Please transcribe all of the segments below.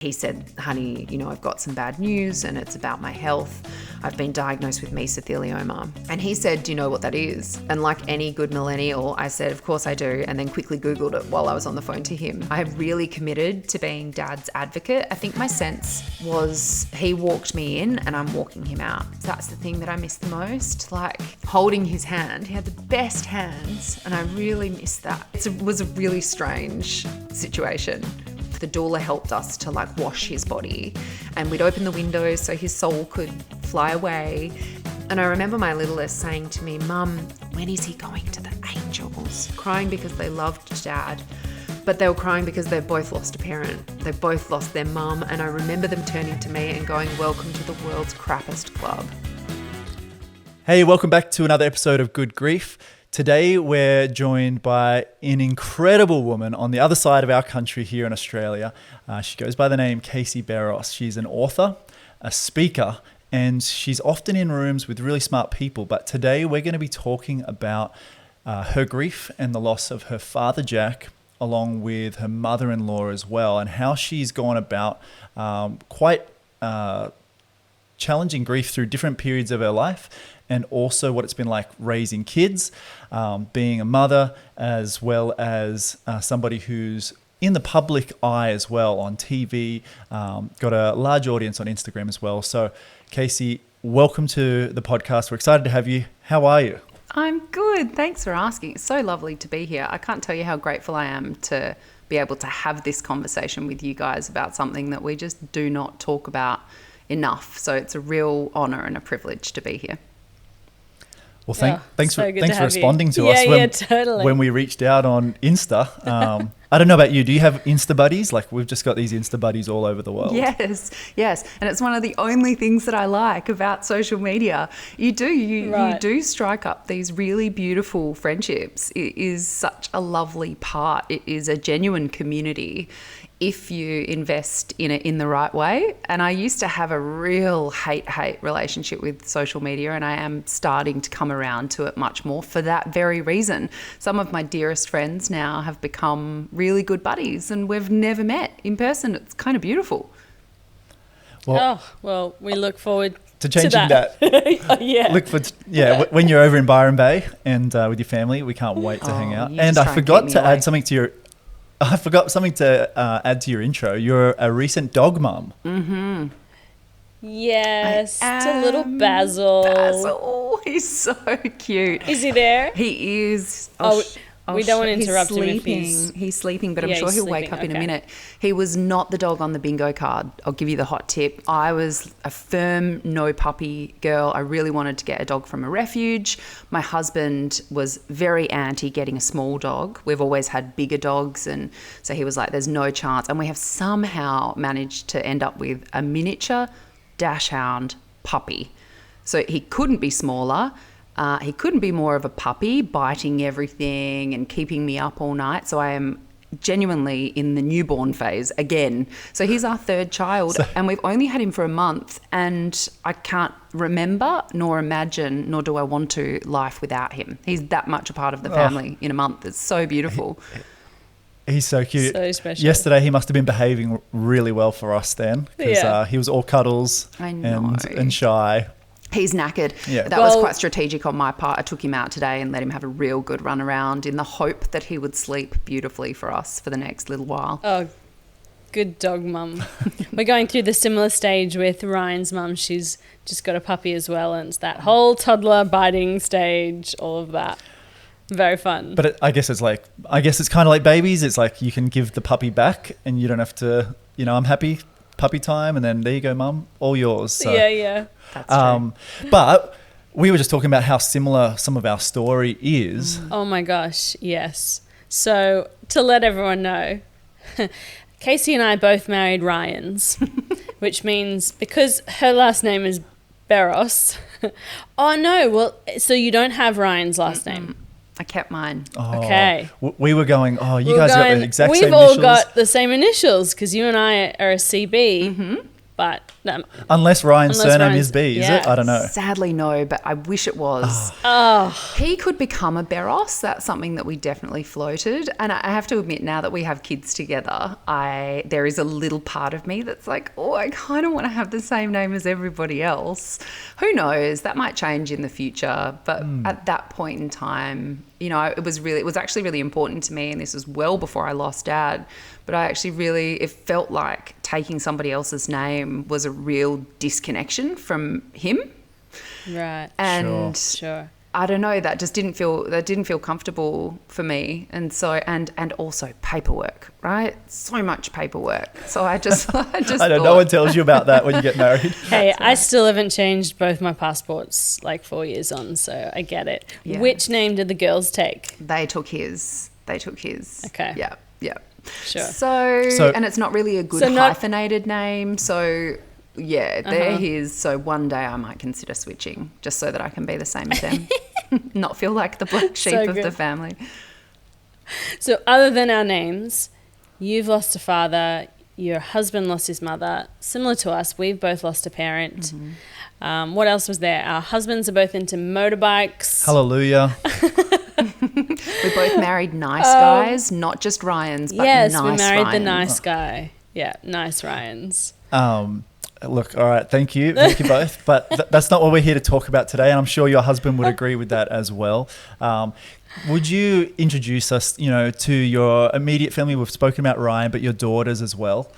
He said, honey, I've got some bad news and it's about my health. I've been diagnosed with mesothelioma. And he said, do you know what that is? And like any good millennial, I said, of course I do. And then quickly Googled it while I was on the phone to him. I have really committed to being Dad's advocate. I think my sense was he walked me in and I'm walking him out. That's the thing that I miss the most, like holding his hand. He had the best hands and I really miss that. It was a really strange situation. The doula helped us to like wash his body and we'd open the windows so his soul could fly away. And I remember my littlest saying to me, Mum, when is he going to the angels? Crying because they loved Dad, but they were crying because they've both lost a parent. They've both lost their mum. And I remember them turning to me and going, welcome to the world's crappiest club. Hey, welcome back to another episode of Good Grief. Today, we're joined by an incredible woman on the other side of our country here in Australia. She goes by the name Casey Beros. She's an author, a speaker, and she's often in rooms with really smart people. But today, we're going to be talking about her grief and the loss of her father, Jack, along with her mother-in-law as well, and how she's gone about quite challenging grief through different periods of her life, and also what it's been like raising kids, being a mother, as well as somebody who's in the public eye as well on TV, got a large audience on Instagram as well. So Casey, welcome to the podcast. We're excited to have you. How are you? I'm good. Thanks for asking. It's so lovely to be here. I can't tell you how grateful I am to be able to have this conversation with you guys about something that we just do not talk about enough. So it's a real honor and a privilege to be here. Well, thanks for responding to us when we reached out on Insta. I don't know about you. Do you have Insta buddies? Like we've just got these Insta buddies all over the world. Yes. And it's one of the only things that I like about social media. You do strike up these really beautiful friendships. It is such a lovely part. It is a genuine community if you invest in it in the right way. And I used to have a real hate relationship with social media, and I am starting to come around to it much more for that very reason. Some of my dearest friends now have become really good buddies, and we've never met in person. It's kind of beautiful. Well, we look forward to changing that. Yeah. When you're over in Byron Bay and with your family, we can't wait to hang out. And I forgot to add something to your add to your intro. You're a recent dog mum. Mm-hmm. Yes, to little Basil. He's so cute. Is he there? He is. We don't want to interrupt him if he's sleeping, but I'm sure he'll wake up in a minute. He was not the dog on the bingo card. I'll give you the hot tip. I was a firm no puppy girl. I really wanted to get a dog from a refuge. My husband was very anti getting a small dog. We've always had bigger dogs, and so he was like, there's no chance. And we have somehow managed to end up with a miniature dachshund puppy. So he couldn't be smaller. He couldn't be more of a puppy, biting everything and keeping me up all night. So I am genuinely in the newborn phase again. So he's our third child, and we've only had him for a month, and I can't remember nor imagine, nor do I want to, life without him. He's that much a part of the family in a month. It's so beautiful. He's so cute. So special. Yesterday, he must have been behaving really well for us then, because he was all cuddles and shy. He's knackered. Yeah. That was quite strategic on my part. I took him out today and let him have a real good run around in the hope that he would sleep beautifully for us for the next little while. Oh, good dog mum. We're going through the similar stage with Ryan's mum. She's just got a puppy as well, and it's that whole toddler biting stage, all of that. Very fun. But I guess it's kind of like babies. It's like you can give the puppy back and you don't have to, I'm happy, puppy time, and then there you go, mum, all yours. So. Yeah. That's true. But we were just talking about how similar some of our story is. Oh my gosh, yes. So to let everyone know, Casey and I both married Ryans, which means because her last name is Beros. Oh no, well, so you don't have Ryan's last name. I kept mine. Oh, okay. We were going, you guys got the exact same initials. We've all got the same initials because you and I are a CB. Mm-hmm. but Unless Ryan's surname Ryan's- is B, is yeah. it? I don't know. Sadly, no, but I wish it was. oh, He could become a Beros. That's something that we definitely floated. And I have to admit, now that we have kids together, there is a little part of me that's like, oh, I kind of want to have the same name as everybody else. Who knows? That might change in the future. But at that point in time, you know, it was actually really important to me. And this was well before I lost Dad. But it felt like taking somebody else's name was a real disconnection from him. right. And Sure. I don't know, that didn't feel comfortable for me. And so, and also paperwork, right? So much paperwork. So I just I know, thought, no one tells you about that when you get married. Hey, I still haven't changed both my passports like 4 years on, so I get it. Yeah. Which name did the girls take? they took his. Okay. Yeah. Yeah. Sure. So and it's not really a good So not- hyphenated name. So yeah, they're his. So one day I might consider switching just so that I can be the same as them. Not feel like the black sheep So of the good. family. So other than our names, you've lost a father, your husband lost his mother. Similar to us, we've both lost a parent. What else was there? Our husbands are both into motorbikes. Hallelujah. We both married nice guys, not just Ryans, but Yes, nice we married the Ryans. nice guy. Yeah, nice Ryans. Look, all right, thank you both. But that's not what we're here to talk about today, and I'm sure your husband would agree with that as well. Would you introduce us, to your immediate family? We've spoken about Ryan, but your daughters as well.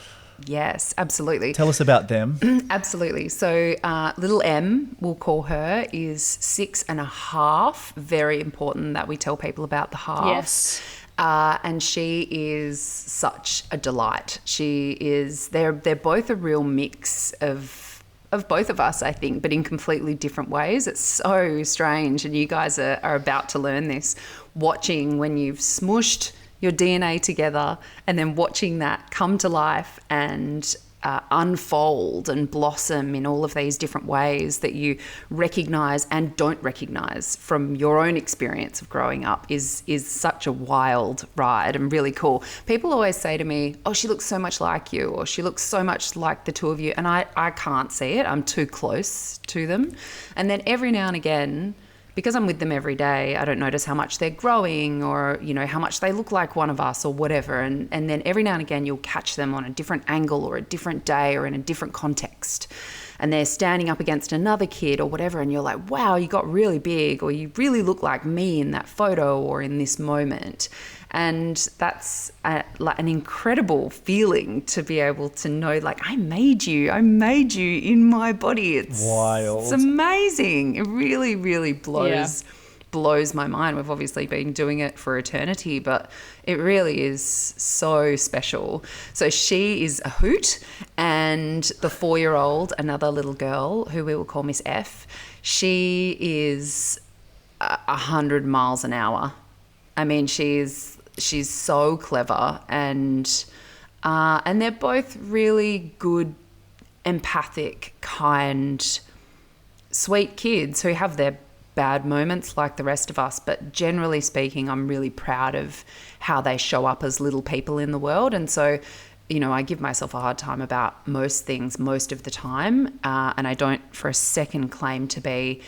Yes, absolutely. Tell us about them. Absolutely. So little M, we'll call her, is 6.5. Very important that we tell people about the half. Yes. And she is such a delight. They're both a real mix of both of us, I think, but in completely different ways. It's so strange. And you guys are about to learn this, watching when you've smushed your DNA together and then watching that come to life and unfold and blossom in all of these different ways that you recognize and don't recognize from your own experience of growing up is such a wild ride and really cool. People always say to me, oh, she looks so much like you, or she looks so much like the two of you. And I can't see it. I'm too close to them. And then every now and again, because I'm with them every day, I don't notice how much they're growing or, how much they look like one of us or whatever. And then every now and again, you'll catch them on a different angle or a different day or in a different context. And they're standing up against another kid or whatever. And you're like, wow, you got really big, or you really look like me in that photo or in this moment. And that's an incredible feeling to be able to know, like, I made you in my body. It's wild. It's amazing. It really, really blows my mind. We've obviously been doing it for eternity, but it really is so special. So she is a hoot, and the 4-year-old, another little girl who we will call Miss F, she is 100 miles an hour. I mean, she's so clever, and they're both really good, empathic, kind, sweet kids who have their bad moments like the rest of us. But generally speaking, I'm really proud of how they show up as little people in the world. And so, I give myself a hard time about most things most of the time, and I don't for a second claim to be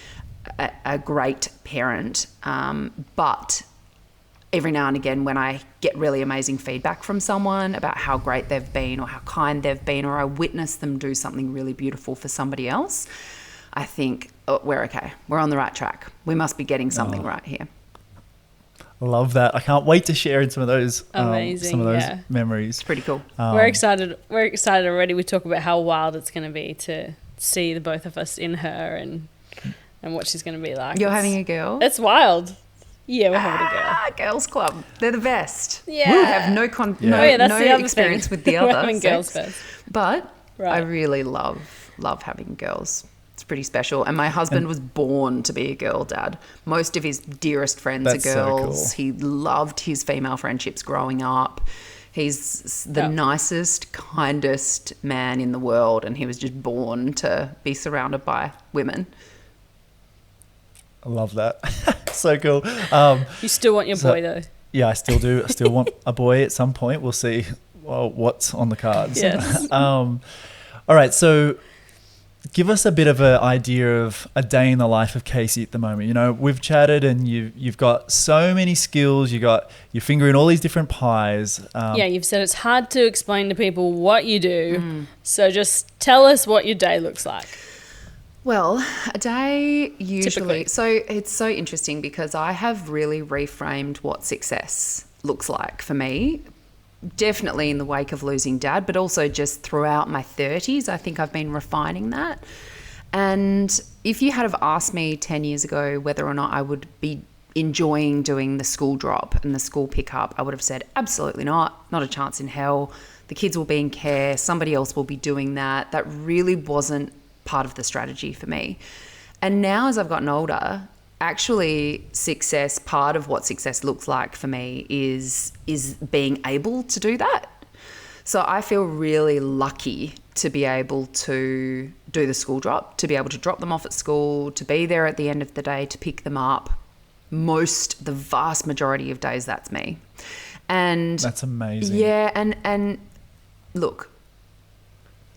a great parent, but every now and again when I get really amazing feedback from someone about how great they've been or how kind they've been, or I witness them do something really beautiful for somebody else, I think, oh, we're okay. We're on the right track. We must be getting something right here. Love that. I can't wait to share in some of those Amazing, memories. It's pretty cool. We're excited already. We talk about how wild it's going to be to see the both of us in her and what she's going to be like. You're having a girl? It's wild. Yeah, we're having a girl. Girls club. They're the best. Yeah. We have no that's the other experience thing. with the We're other having girls sex. first. But Right. I really love having girls. It's pretty special. And my husband was born to be a girl dad. Most of his dearest friends are That's so girls. cool. He loved his female friendships growing up. He's the nicest, kindest man in the world, and he was just born to be surrounded by women. I love that. So cool. You still want your boy though. Yeah, I still do. I still want a boy at some point. We'll see what's on the cards. Yes. All right, so give us a bit of an idea of a day in the life of Casey at the moment. You know, we've chatted and you've got so many skills. You got your finger in all these different pies. Yeah, you've said it's hard to explain to people what you do. So just tell us what your day looks like. Well, a day usually... Typically. So it's so interesting because I have really reframed what success looks like for me. Definitely in the wake of losing Dad, but also just throughout my 30s, I think I've been refining that. And if you had have asked me 10 years ago whether or not I would be enjoying doing the school drop and the school pickup, I would have said absolutely not a chance in hell. The kids will be in care, somebody else will be doing that. That really wasn't part of the strategy for me. And now as I've gotten older, actually success, part of what success looks like for me is being able to do that. So I feel really lucky to be able to do the school drop, to be able to drop them off at school, to be there at the end of the day, to pick them up. The vast majority of days, that's me. And that's amazing. Yeah. And look,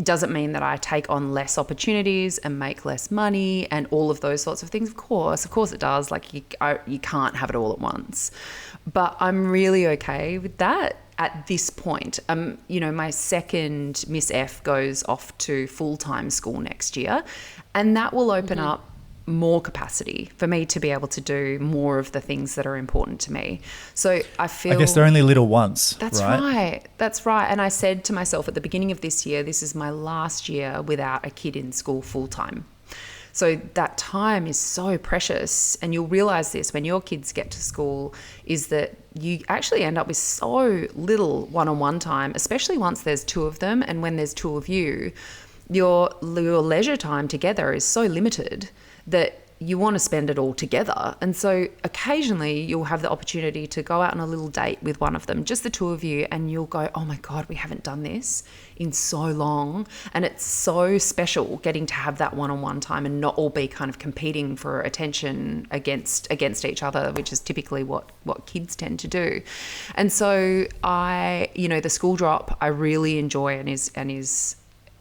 does it mean that I take on less opportunities and make less money and all of those sorts of things? Of course it does. Like you can't have it all at once. But I'm really okay with that at this point. You know, my second Miss F goes off to full-time school next year, and that will open up more capacity for me to be able to do more of the things that are important to me. So I guess they're only little once. That's right. That's right. And I said to myself at the beginning of this year, this is my last year without a kid in school full time. So that time is so precious. And you'll realize this when your kids get to school, is that you actually end up with so little one-on-one time, especially once there's two of them. And when there's two of you, your leisure time together is so limited that you want to spend it all together. And so occasionally you'll have the opportunity to go out on a little date with one of them, just the two of you, and you'll go, oh my God, we haven't done this in so long. And it's so special getting to have that one-on-one time and not all be kind of competing for attention against each other, which is typically what kids tend to do. And so the school drop I really enjoy and is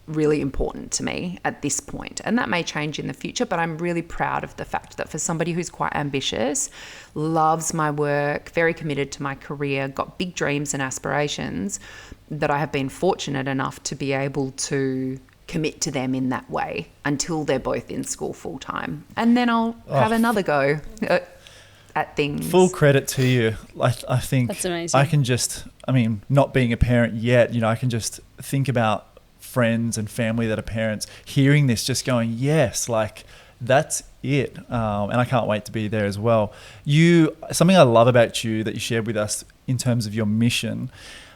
really important to me at this point. And that may change in the future, but I'm really proud of the fact that for somebody who's quite ambitious, loves my work, very committed to my career, got big dreams and aspirations, that I have been fortunate enough to be able to commit to them in that way until they're both in school full time. And then I'll have another go at things. Full credit to you. I think that's amazing. I can not being a parent yet, I can just think about friends and family that are parents hearing this, just going, yes, like that's it. And I can't wait to be there as well. Something I love about you that you shared with us in terms of your mission,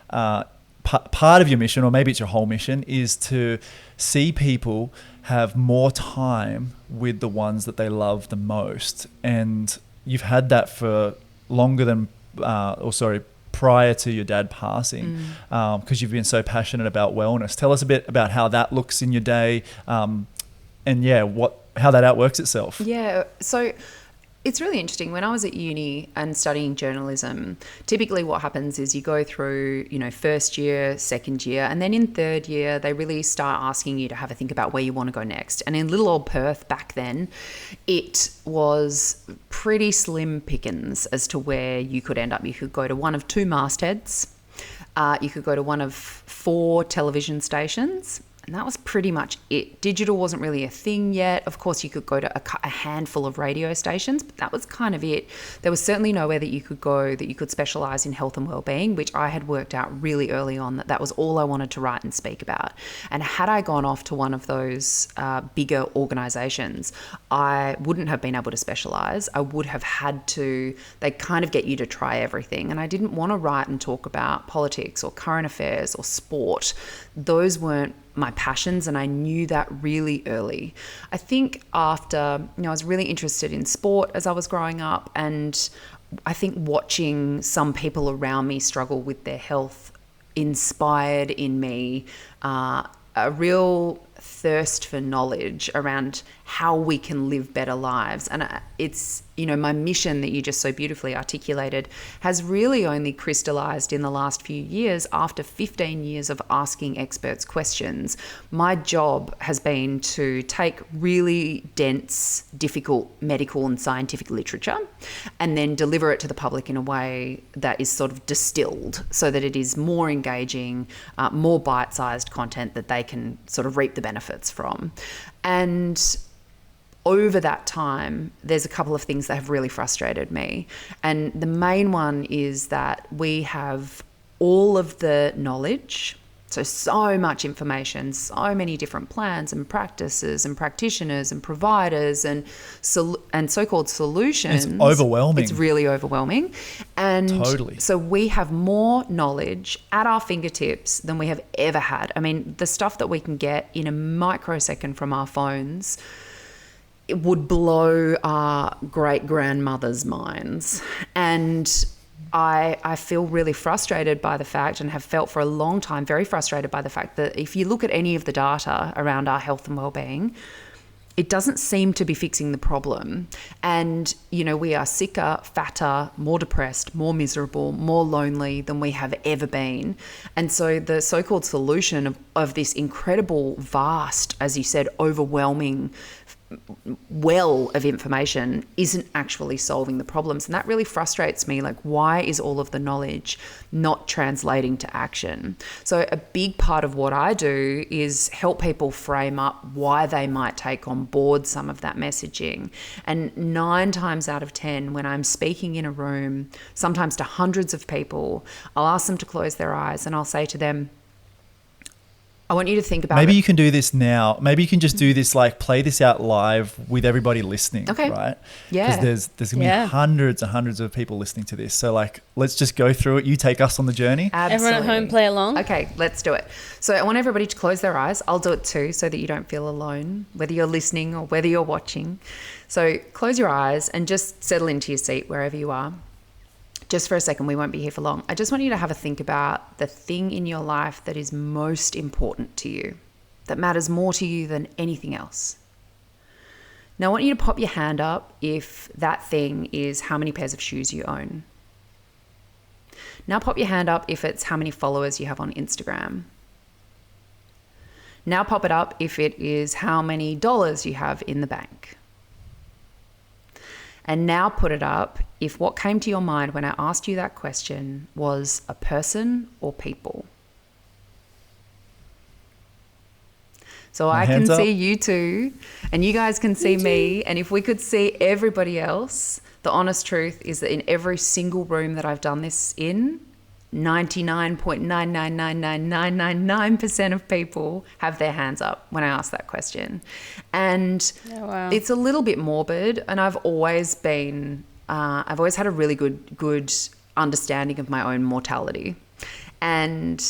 part of your mission, or maybe it's your whole mission, is to see people have more time with the ones that they love the most. And you've had that for longer than, prior to your dad passing, because you've been so passionate about wellness. Tell us a bit about how that looks in your day, and how that outworks itself. Yeah, so it's really interesting. When I was at uni and studying journalism, typically what happens is you go through, first year, second year, and then in third year, they really start asking you to have a think about where you want to go next. And in little old Perth back then, it was pretty slim pickings as to where you could end up. You could go to one of two mastheads. You could go to one of 4 television stations. And that was pretty much it. Digital wasn't really a thing yet. Of course, you could go to a handful of radio stations, but that was kind of it. There was certainly nowhere that you could go that you could specialise in health and wellbeing, which I had worked out really early on that was all I wanted to write and speak about. And had I gone off to one of those bigger organisations, I wouldn't have been able to specialise. I would have had to, they kind of get you to try everything. And I didn't want to write and talk about politics or current affairs or sport. Those weren't my passions, and I knew that really early. I think after, I was really interested in sport as I was growing up, and I think watching some people around me struggle with their health inspired in me a real thirst for knowledge around how we can live better lives. And it's, my mission that you just so beautifully articulated has really only crystallized in the last few years after 15 years of asking experts questions. My job has been to take really dense, difficult medical and scientific literature and then deliver it to the public in a way that is sort of distilled so that it is more engaging, more bite-sized content that they can sort of reap the benefits from. And over that time, there's a couple of things that have really frustrated me. And the main one is that we have all of the knowledge, so much information, so many different plans and practices and practitioners and providers and so-called solutions. It's overwhelming. It's really overwhelming. And totally. So we have more knowledge at our fingertips than we have ever had. I mean, the stuff that we can get in a microsecond from our phones, it would blow our great-grandmothers' minds. And I feel really frustrated by the fact, and have felt for a long time very frustrated by the fact that if you look at any of the data around our health and well-being, it doesn't seem to be fixing the problem. And, we are sicker, fatter, more depressed, more miserable, more lonely than we have ever been. And so the so-called solution of this incredible, vast, as you said, overwhelming well of information isn't actually solving the problems. And that really frustrates me. Like, why is all of the knowledge not translating to action? So a big part of what I do is help people frame up why they might take on board some of that messaging. And 9 times out of 10, when I'm speaking in a room, sometimes to hundreds of people, I'll ask them to close their eyes and I'll say to them, I want you to think about Maybe it. you can do this now. Maybe you can just do this, like play this out live with everybody listening. Okay. Right? Yeah. Because there's going to be hundreds and hundreds of people listening to this. So let's just go through it. You take us on the journey. Absolutely. Everyone at home play along. Okay, let's do it. So I want everybody to close their eyes. I'll do it too so that you don't feel alone, whether you're listening or whether you're watching. So close your eyes and just settle into your seat wherever you are. Just for a second, we won't be here for long. I just want you to have a think about the thing in your life that is most important to you, that matters more to you than anything else. Now, I want you to pop your hand up if that thing is how many pairs of shoes you own. Now pop your hand up if it's how many followers you have on Instagram. Now pop it up if it is how many dollars you have in the bank. And now put it up if what came to your mind when I asked you that question was a person or people. So I can see you two, and you guys can see me. And if we could see everybody else, the honest truth is that in every single room that I've done this in, 99.9999999% of people have their hands up when I ask that question. And It's a little bit morbid, and I've always had a really good understanding of my own mortality. And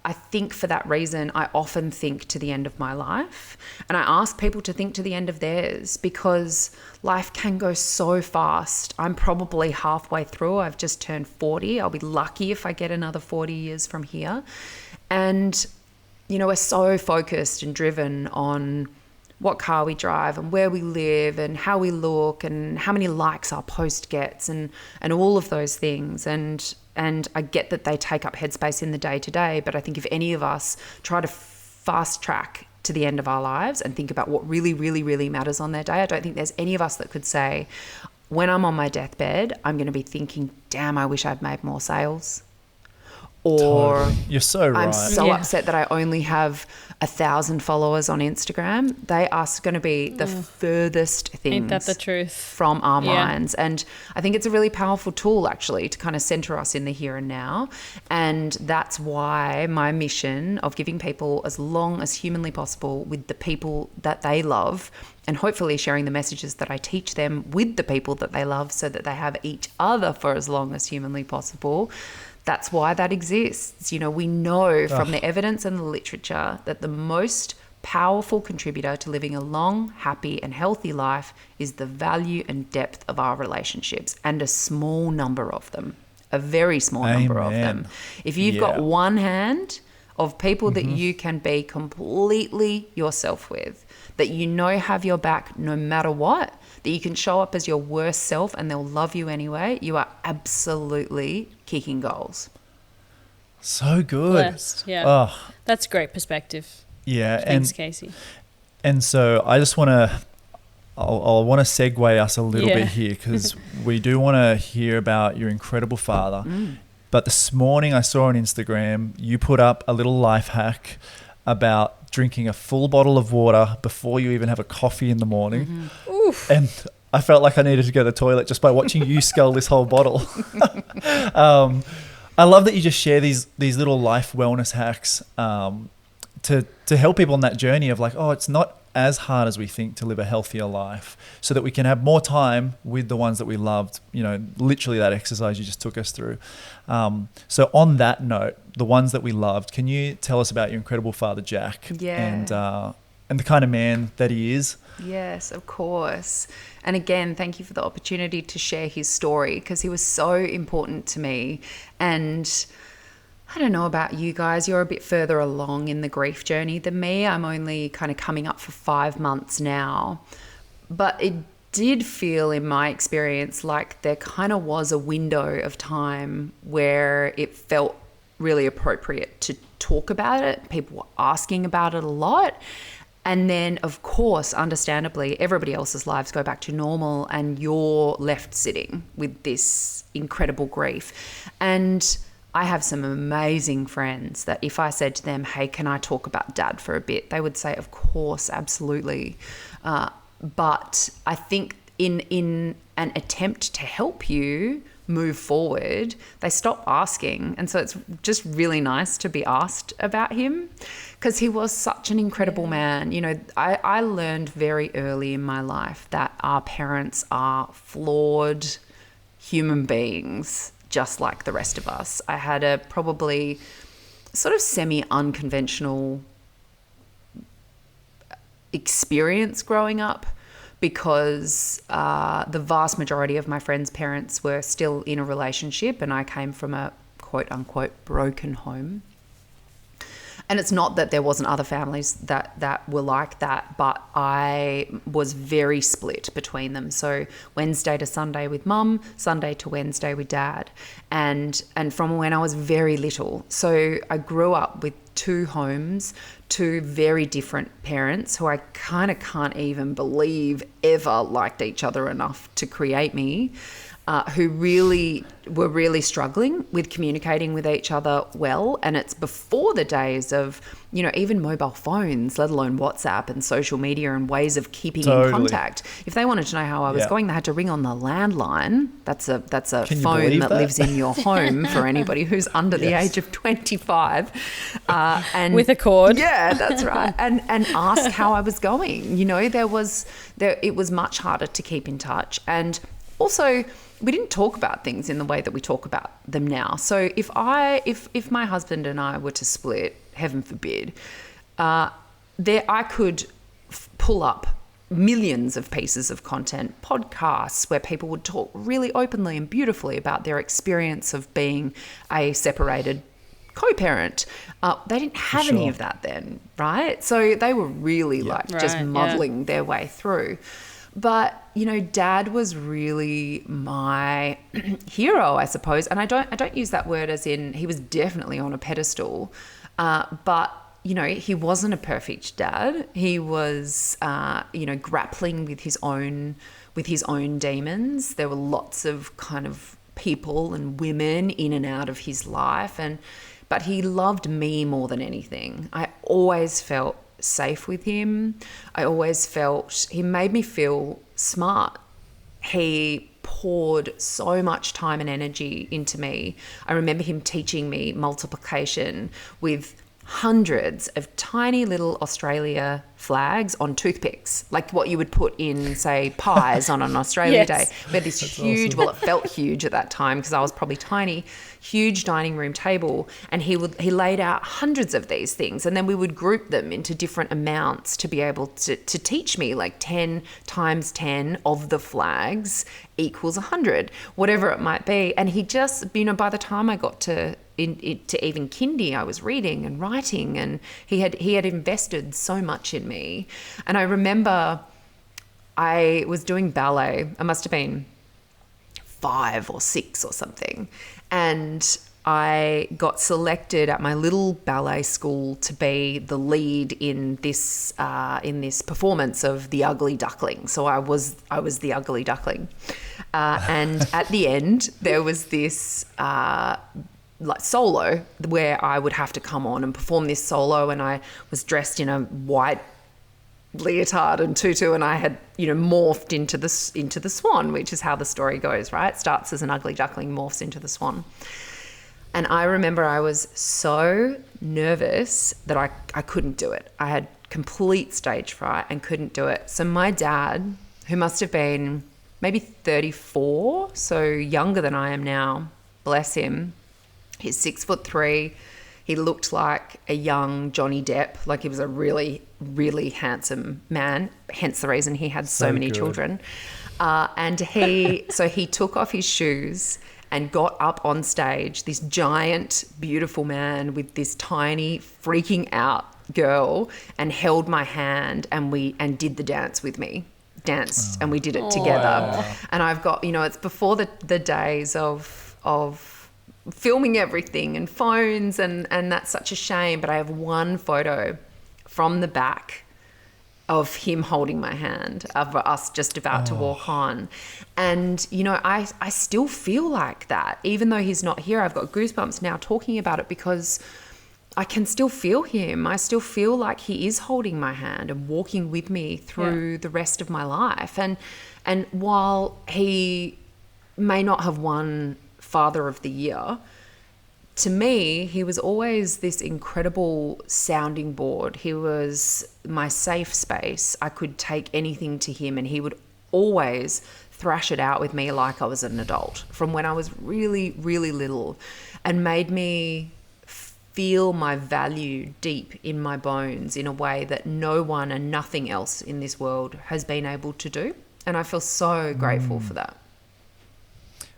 I think for that reason, I often think to the end of my life, and I ask people to think to the end of theirs, because life can go so fast. I'm probably halfway through. I've just turned 40. I'll be lucky if I get another 40 years from here. And, we're so focused and driven on what car we drive and where we live and how we look and how many likes our post gets and all of those things. And I get that they take up headspace in the day-to-day, but I think if any of us try to fast track to the end of our lives and think about what really, really, really matters on their day, I don't think there's any of us that could say, when I'm on my deathbed, I'm going to be thinking, damn, I wish I'd made more sales. Or totally. You're so right. I'm so upset that I only have 1,000 followers on Instagram. They are going to be the furthest things. Ain't that the truth? From our minds. And I think it's a really powerful tool, actually, to kind of center us in the here and now. And that's why my mission of giving people as long as humanly possible with the people that they love, and hopefully sharing the messages that I teach them with the people that they love so that they have each other for as long as humanly possible. That's why that exists. We know from the evidence and the literature that the most powerful contributor to living a long, happy and healthy life is the value and depth of our relationships, and a small number of them, a very small number of them. If you've got one hand of people that you can be completely yourself with, that you know have your back no matter what, that you can show up as your worst self and they'll love you anyway, you are absolutely kicking goals. So good. Blessed, yeah. Oh, that's great perspective. yeah. Thanks, Casey. And so I just want to, I'll want to segue us a little Yeah. bit here, because we do want to hear about your incredible father. But this morning I saw on Instagram, you put up a little life hack about drinking a full bottle of water before you even have a coffee in the morning. Oof. And I felt like I needed to go to the toilet just by watching you scull this whole bottle. I love that you just share these little life wellness hacks to help people on that journey of like, oh, it's not as hard as we think to live a healthier life, so that we can have more time with the ones that we loved, you know, literally that exercise you just took us through. So on that note, the ones that we loved, can you tell us about your incredible father, Jack? Yeah. And the kind of man that he is? Yes, of course. And again, thank you for the opportunity to share his story, because he was so important to me. And I don't know about you guys, you're a bit further along in the grief journey than me. I'm only kind of coming up for 5 months now. But it did feel, in my experience, like there kind of was a window of time where it felt really appropriate to talk about it. People were asking about it a lot. And then, of course, understandably, everybody else's lives go back to normal and you're left sitting with this incredible grief. And I have some amazing friends that if I said to them, hey, can I talk about Dad for a bit? They would say, of course, absolutely. But I think in an attempt to help you move forward, they stop asking. And so it's just really nice to be asked about him, because he was such an incredible man. You know, I learned very early in my life that our parents are flawed human beings, just like the rest of us. I had a probably sort of semi-unconventional experience growing up, because the vast majority of my friends' parents were still in a relationship, and I came from a quote-unquote broken home. And it's not that there wasn't other families that were like that, but I was very split between them. So Wednesday to Sunday with Mum, Sunday to Wednesday with Dad, and from when I was very little. So I grew up with 2 homes, 2 very different parents who I kind of can't even believe ever liked each other enough to create me. Who really were really struggling with communicating with each other well. And it's before the days of, you know, even mobile phones, let alone WhatsApp and social media and ways of keeping in contact. If they wanted to know how I was going, they had to ring on the landline. That's a phone that lives in your home for anybody who's under the age of 25. And with a cord. Yeah, that's right. And ask how I was going. You know, it was much harder to keep in touch. And also, we didn't talk about things in the way that we talk about them now. So if my husband and I were to split, heaven forbid, I could pull up millions of pieces of content, podcasts where people would talk really openly and beautifully about their experience of being a separated co-parent. They didn't have any of that then, right? So they were really just muddling their way through. But, you know, Dad was really my hero, I suppose. And I don't use that word as in he was definitely on a pedestal. But, you know, he wasn't a perfect dad. He was, grappling with his own demons. There were lots of kind of people and women in and out of his life. But he loved me more than anything. I always felt safe with him. I always felt he made me feel smart. He poured so much time and energy into me. I remember him teaching me multiplication with hundreds of tiny little Australia flags on toothpicks, like what you would put in, say, pies on an Australia Day. We had this huge, well, it felt huge at that time because I was probably tiny, huge dining room table, and he laid out hundreds of these things, and then we would group them into different amounts to be able to teach me, like 10 times 10 of the flags equals 100, whatever it might be. And he just, by the time I got to to even kindy, I was reading and writing, and he had invested so much in me. And I remember I was doing ballet. I must have been 5 or 6 or something, and I got selected at my little ballet school to be the lead in this performance of The Ugly Duckling. So I was the Ugly Duckling, and at the end there was this like solo where I would have to come on and perform this solo, and I was dressed in a white leotard and tutu, and I had morphed into the swan, which is how the story goes, right? It starts as an ugly duckling, morphs into the swan. And I remember I was so nervous that I couldn't do it. I had complete stage fright and couldn't do it. So my dad, who must have been maybe 34, so younger than I am now, bless him, he's 6'3". He looked like a young Johnny Depp, like he was a really, really handsome man, hence the reason he had so many children. And he took off his shoes and got up on stage, this giant, beautiful man with this tiny, freaking out girl, and held my hand and did the dance with me. Danced and we did it together. Wow. And I've got, it's before the days of filming everything and phones, and that's such a shame, but I have one photo from the back of him holding my hand, of us just about to walk on. And, I still feel like that. Even though he's not here, I've got goosebumps now talking about it, because I can still feel him. I still feel like he is holding my hand and walking with me through the rest of my life. And while he may not have won Father of the Year, to me, he was always this incredible sounding board. He was my safe space. I could take anything to him, and he would always thrash it out with me like I was an adult from when I was really, really little, and made me feel my value deep in my bones in a way that no one and nothing else in this world has been able to do. And I feel so grateful for that.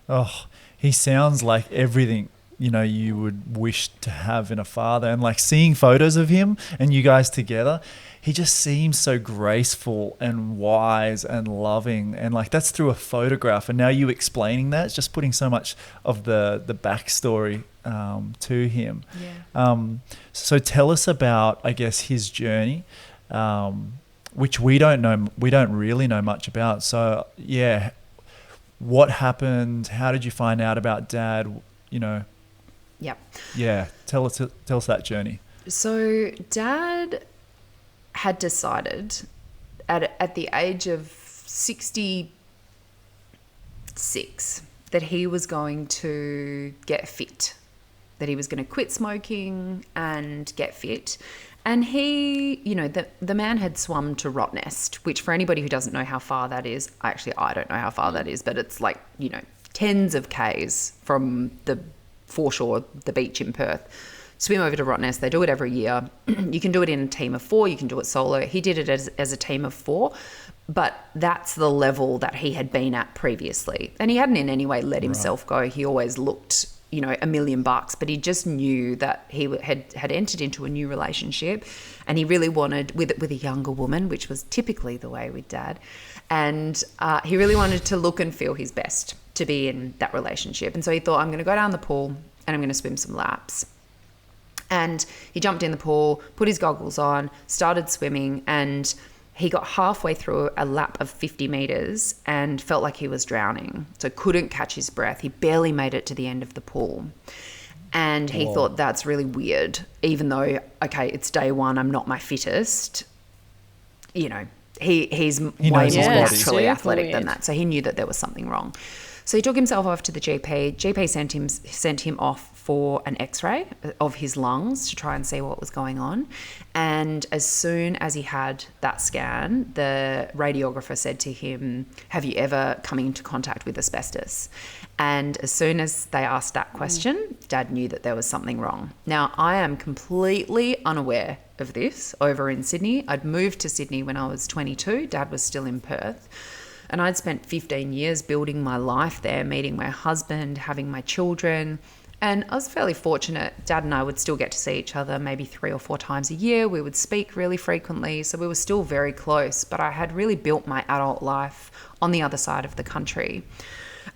Oh, he sounds like everything you would wish to have in a father. And like seeing photos of him and you guys together, he just seems so graceful and wise and loving. And like that's through a photograph. And now you explaining that, it's just putting so much of the backstory to him. Yeah. So tell us about, I guess, his journey, which we don't really know much about. So yeah, what happened? How did you find out about Dad? Yep. Yeah. Tell us that journey. So Dad had decided at the age of 66 that he was going to get fit, that he was going to quit smoking and get fit. And he, the man had swum to Rottnest, which for anybody who doesn't know how far that is, I don't know how far that is, but it's like, tens of Ks from the foreshore, the beach in Perth. Swim over to Rottnest. They do it every year. You can do it in a team of 4. You can do it solo. He did it as a team of 4, but that's the level that he had been at previously. And he hadn't in any way let himself go. He always looked, $1 million, but he just knew that he had entered into a new relationship, and he really wanted with a younger woman, which was typically the way with Dad. And he really wanted to look and feel his best to be in that relationship. And so he thought, I'm going to go down the pool and I'm going to swim some laps. And he jumped in the pool, put his goggles on, started swimming, and he got halfway through a lap of 50 meters and felt like he was drowning. So couldn't catch his breath. He barely made it to the end of the pool. And he thought, that's really weird. Even though, okay, it's day one, I'm not my fittest. He's way more naturally athletic than that. So he knew that there was something wrong. So he took himself off to the GP. GP sent him off for an X-ray of his lungs to try and see what was going on. And as soon as he had that scan, the radiographer said to him, have you ever come into contact with asbestos? And as soon as they asked that question, Dad knew that there was something wrong. Now, I am completely unaware of this over in Sydney. I'd moved to Sydney when I was 22. Dad was still in Perth. And I'd spent 15 years building my life there, meeting my husband, having my children. And I was fairly fortunate. Dad and I would still get to see each other maybe 3 or 4 times a year. We would speak really frequently. So we were still very close. But I had really built my adult life on the other side of the country.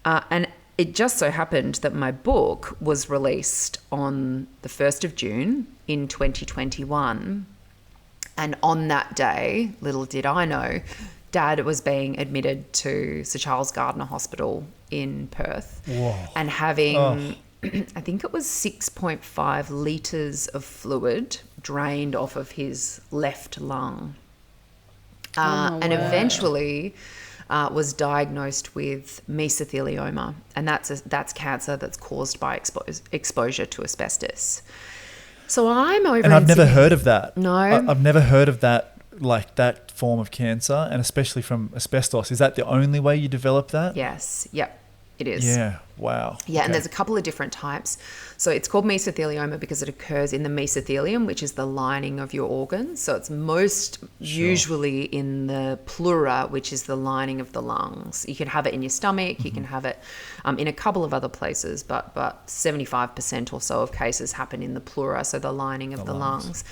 And it just so happened that my book was released on the 1st of June in 2021. And on that day, little did I know, Dad was being admitted to Sir Charles Gardner Hospital in Perth. Whoa. And having, I think it was 6.5 litres of fluid drained off of his left lung. And eventually was diagnosed with mesothelioma. And that's cancer that's caused by exposure to asbestos. So I'm over. And I've never heard of that. No. I've never heard of that, like that form of cancer, and especially from asbestos. Is that the only way you develop that? Yes. Yep. It is. Yeah. Wow. Yeah, Okay. and there's a couple of different types. So it's called mesothelioma because it occurs in the mesothelium, which is the lining of your organs. So it's most usually in the pleura, which is the lining of the lungs. You can have it in your stomach. You can have it in a couple of other places, but 75% or so of cases happen in the pleura, so the lining of the lungs.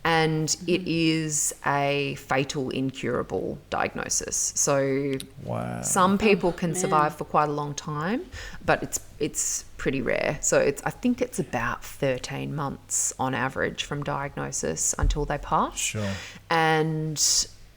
And it is a fatal, incurable diagnosis. So Wow. some people can survive for quite a long time, but it's pretty rare. So I think it's about 13 months on average from diagnosis until they pass. Sure. And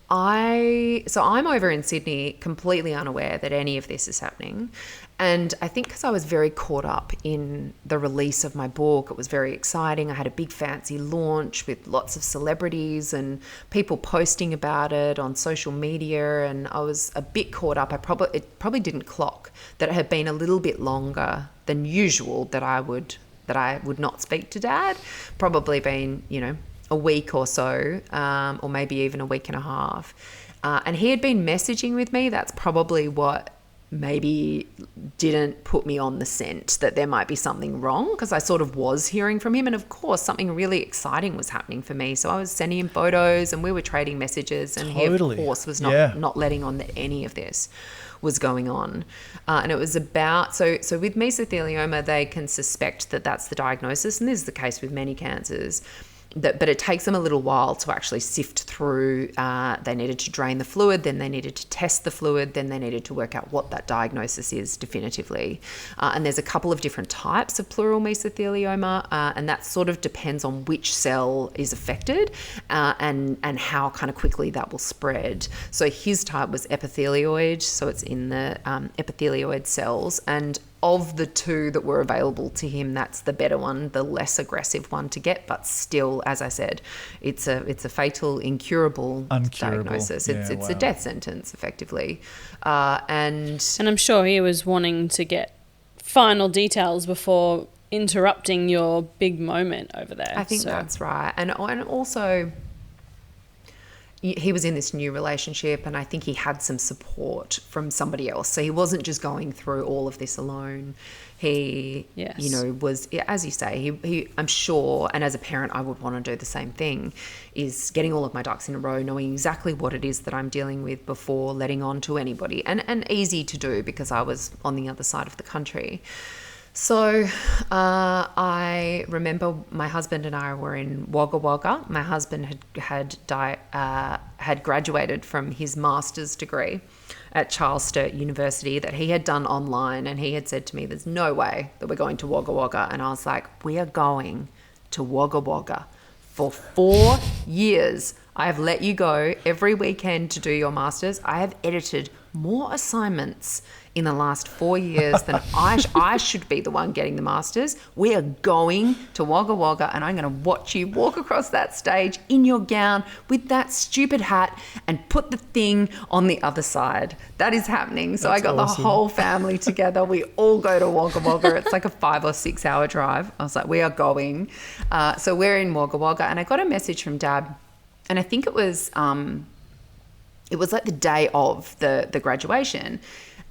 I'm over in Sydney completely unaware that any of this is happening. And I think because I was very caught up in the release of my book, it was very exciting. I had a big fancy launch with lots of celebrities and people posting about it on social media. And I was a bit caught up. It probably didn't clock that it had been a little bit longer than usual that I would not speak to Dad. Probably been, a week or so, or maybe even a week and a half. And he had been messaging with me. That's probably what maybe didn't put me on the scent that there might be something wrong, because I sort of was hearing from him. And of course, something really exciting was happening for me. So I was sending him photos and we were trading messages. And he, of course, was not letting on that any of this was going on. And it was about, so with mesothelioma, they can suspect that that's the diagnosis. And this is the case with many cancers. But it takes them a little while to actually sift through. They needed to drain the fluid, then they needed to test the fluid, then they needed to work out what that diagnosis is definitively. And there's a couple of different types of pleural mesothelioma, and that sort of depends on which cell is affected and how kind of quickly that will spread. So his type was epithelioid, so it's in the epithelioid cells, and of the two that were available to him, that's the better one, the less aggressive one to get, but still, as I said, it's a fatal, uncurable diagnosis. It's a death sentence, effectively. And I'm sure he was wanting to get final details before interrupting your big moment over there. I think that's right. And also, he was in this new relationship, and I think he had some support from somebody else. So he wasn't just going through all of this alone. He, was, as you say, he I'm sure, and as a parent, I would want to do the same thing, is getting all of my ducks in a row, knowing exactly what it is that I'm dealing with before letting on to anybody. And easy to do because I was on the other side of the country. So I remember my husband and I were in Wagga Wagga. My husband had graduated from his master's degree at Charles Sturt University that he had done online, and he had said to me, "There's no way that we're going to Wagga Wagga." And I was like, "We are going to Wagga Wagga for 4 years. I have let you go every weekend to do your master's. I have edited more assignments in the last 4 years than I should be the one getting the masters. We are going to Wagga Wagga, and I'm going to watch you walk across that stage in your gown with that stupid hat and put the thing on the other side." That is happening. So I got awesome. The whole family together. We all go to Wagga Wagga. It's like a 5 or 6 hour drive. I was like, we are going. So we're in Wagga Wagga, and I got a message from Dad, and I think it was like the day of the graduation.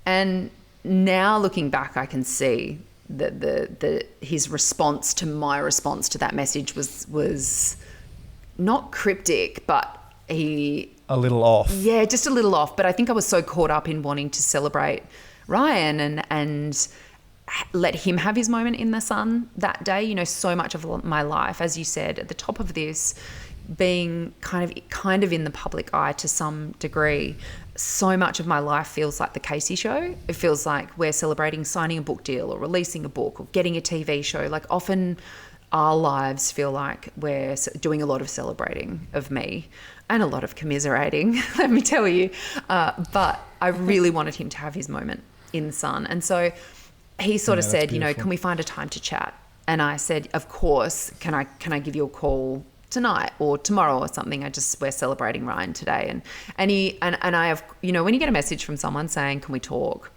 And now looking back, I can see that his response to my response to that message was not cryptic, but a little off. Yeah, just a little off. But I think I was so caught up in wanting to celebrate Ryan and let him have his moment in the sun that day. You know, so much of my life, as you said, at the top of this, being kind of in the public eye to some degree, so much of my life feels like the Casey show. It feels like we're celebrating signing a book deal or releasing a book or getting a TV show. Like, often our lives feel like we're doing a lot of celebrating of me and a lot of commiserating, let me tell you. But I really wanted him to have his moment in the sun. And so he sort of said, you know, can we find a time to chat? And I said, of course, can I give you a call tonight or tomorrow or something? We're celebrating Ryan today. And I have, you know, when you get a message from someone saying, can we talk?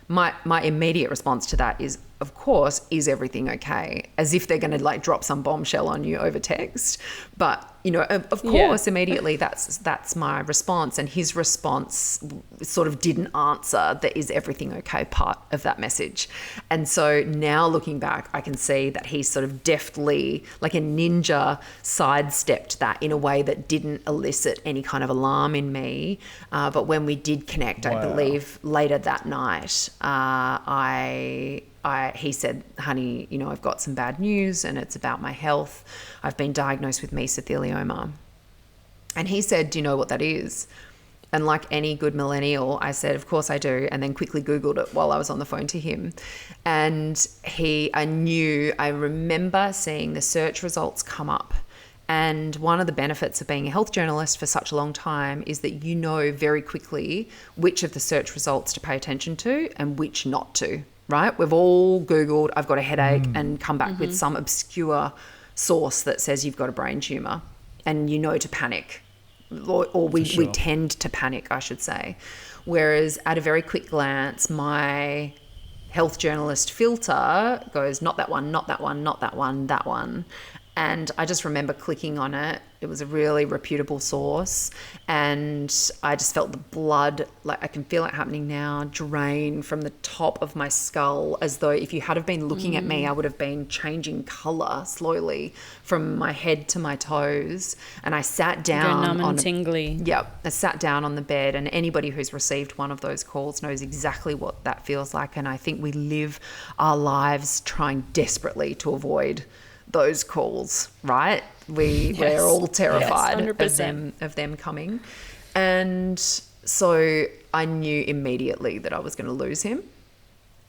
My immediate response to that is, of course, is everything okay? As if they're going to like drop some bombshell on you over text. But, you know, of course, immediately that's my response. And his response sort of didn't answer the is everything okay part of that message. And so now looking back, I can see that he sort of deftly, like a ninja, sidestepped that in a way that didn't elicit any kind of alarm in me. But when we did connect, I believe later that night, he said, honey, you know, I've got some bad news and it's about my health. I've been diagnosed with mesothelioma. And he said, do you know what that is? And like any good millennial, I said, of course I do. And then quickly Googled it while I was on the phone to him. And I remember seeing the search results come up. And one of the benefits of being a health journalist for such a long time is that you know very quickly which of the search results to pay attention to and which not to, right? We've all Googled, I've got a headache, and come back with some obscure source that says you've got a brain tumor, and you know to panic, or we tend to panic, I should say. Whereas at a very quick glance, my health journalist filter goes, not that one, not that one, not that one, that one. And I just remember clicking on it. It was a really reputable source. And I just felt the blood, like I can feel it happening now, drain from the top of my skull, as though if you had have been looking at me, I would have been changing colour slowly from my head to my toes. And I sat down. You're numb and tingly. I sat down on the bed, and anybody who's received one of those calls knows exactly what that feels like. And I think we live our lives trying desperately to avoid those calls, right? We're all terrified of them coming. And so I knew immediately that I was going to lose him.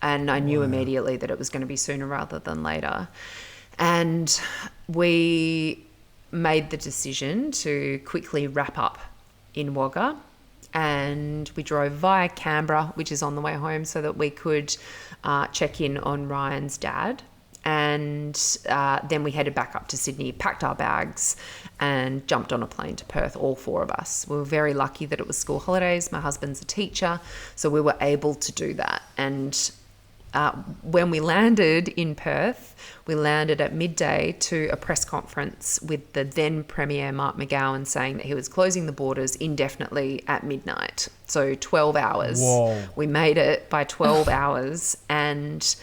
And I knew immediately that it was going to be sooner rather than later. And we made the decision to quickly wrap up in Wagga. And we drove via Canberra, which is on the way home, so that we could check in on Ryan's dad. And then we headed back up to Sydney, packed our bags and jumped on a plane to Perth, all four of us. We were very lucky that it was school holidays. My husband's a teacher, so we were able to do that. And when we landed in Perth, we landed at midday to a press conference with the then Premier Mark McGowan saying that he was closing the borders indefinitely at midnight. So 12 hours. Whoa. We made it by 12 hours, and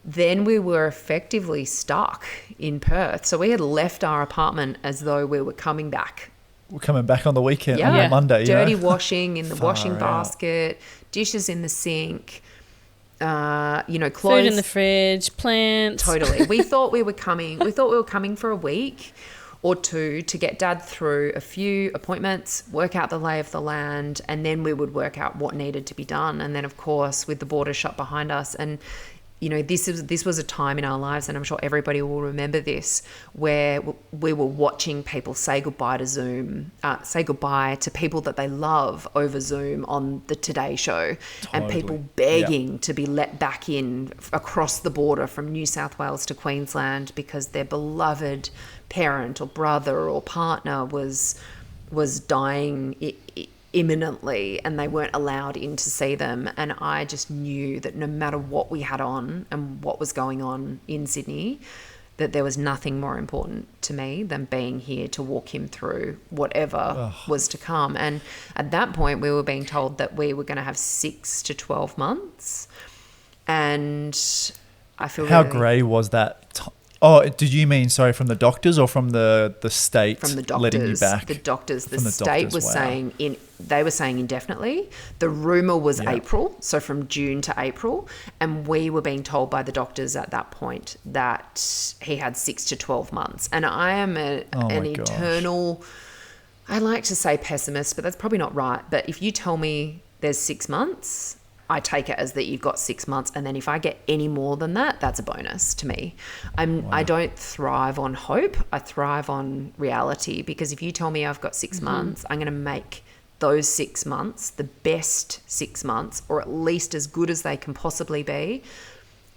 then we were effectively stuck in Perth. So we had left our apartment as though we were coming back. We're coming back on the weekend, on Monday. Dirty washing in the washing basket, dishes in the sink, clothes. Food in the fridge, plants. Totally. We thought we were coming for a week or two to get Dad through a few appointments, work out the lay of the land, and then we would work out what needed to be done. And then, of course, with the border shut behind us, and you know, this was a time in our lives, and I'm sure everybody will remember this, where we were watching people say goodbye to Zoom, say goodbye to people that they love over Zoom on the Today Show, and people begging to be let back in across the border from New South Wales to Queensland because their beloved parent or brother or partner was dying imminently, and they weren't allowed in to see them. And I just knew that no matter what we had on and what was going on in Sydney, that there was nothing more important to me than being here to walk him through whatever was to come. And at that point, we were being told that we were going to have 6 to 12 months. And I feel how grey was that Oh, did you mean, sorry, from the doctors or from the state From the doctors, letting you back? the doctors. The From the state doctors, was wow. saying they were saying indefinitely. The rumor was Yeah. April, so from June to April, and we were being told by the doctors at that point that he had 6 to 12 months. And I am an my eternal, I like to say pessimist, but that's probably not right. But if you tell me there's 6 months, I take it as that you've got 6 months, and then if I get any more than that, that's a bonus to me. I don't thrive on hope. I thrive on reality, because if you tell me I've got 6 months, I'm going to make those 6 months the best 6 months, or at least as good as they can possibly be,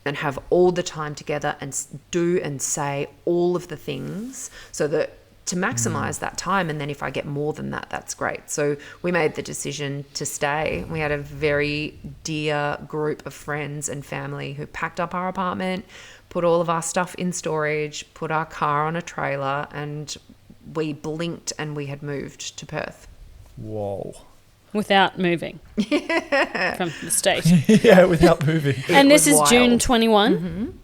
and have all the time together and do and say all of the things so that to maximize that time. And then if I get more than that, that's great. So we made the decision to stay. We had a very dear group of friends and family who packed up our apartment, put all of our stuff in storage, put our car on a trailer, and we blinked and we had moved to Perth. Whoa. Without moving from the state. Yeah, without moving. And this was is June wild. 21?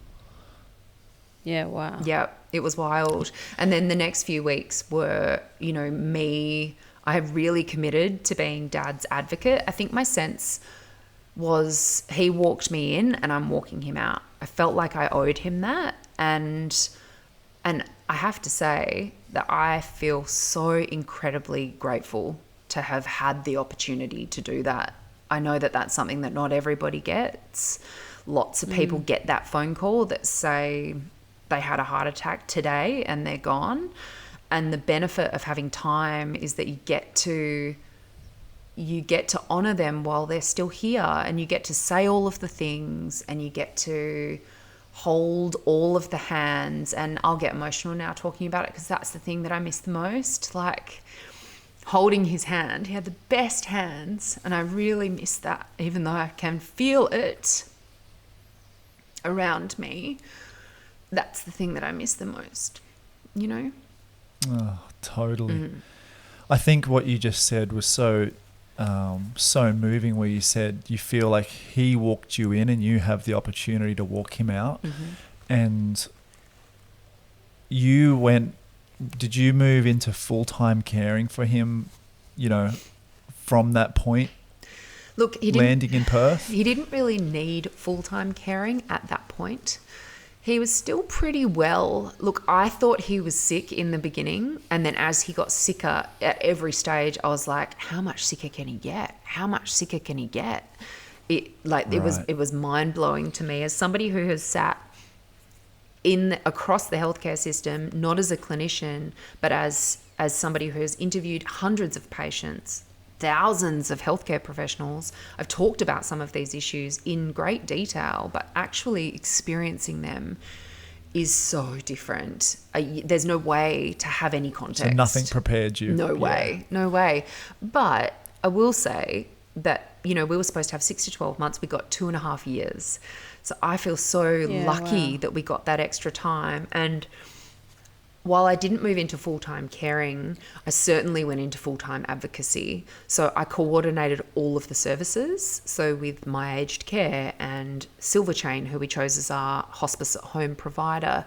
Yeah, wow. Yeah, it was wild. And then the next few weeks were, me, I have really committed to being Dad's advocate. I think my sense was he walked me in and I'm walking him out. I felt like I owed him that. And I have to say that I feel so incredibly grateful to have had the opportunity to do that. I know that that's something that not everybody gets. Lots of people get that phone call that say they had a heart attack today and they're gone. And the benefit of having time is that you get to honor them while they're still here, and you get to say all of the things, and you get to hold all of the hands. And I'll get emotional now talking about it, because that's the thing that I miss the most, like holding his hand. He had the best hands, and I really miss that, even though I can feel it around me. That's the thing that I miss the most, Oh, totally. I think what you just said was so moving, where you said you feel like he walked you in and you have the opportunity to walk him out. And did you move into full-time caring for him, from that point? Look, landing in Perth? He didn't really need full-time caring at that point. He was still pretty well. Look, I thought he was sick in the beginning, and then as he got sicker at every stage, I was like, how much sicker can he get? How much sicker can he get? It was mind-blowing to me as somebody who has sat across the healthcare system, not as a clinician, but as somebody who has interviewed hundreds of patients, thousands of healthcare professionals. I've talked about some of these issues in great detail, but actually experiencing them is so different. There's no way to have any context. So nothing prepared you? No way. But I will say that, we were supposed to have 6 to 12 months. We got 2.5 years. So I feel so lucky that we got that extra time. And while I didn't move into full-time caring, I certainly went into full-time advocacy. So I coordinated all of the services. So with My Aged Care and Silverchain, who we chose as our hospice at home provider,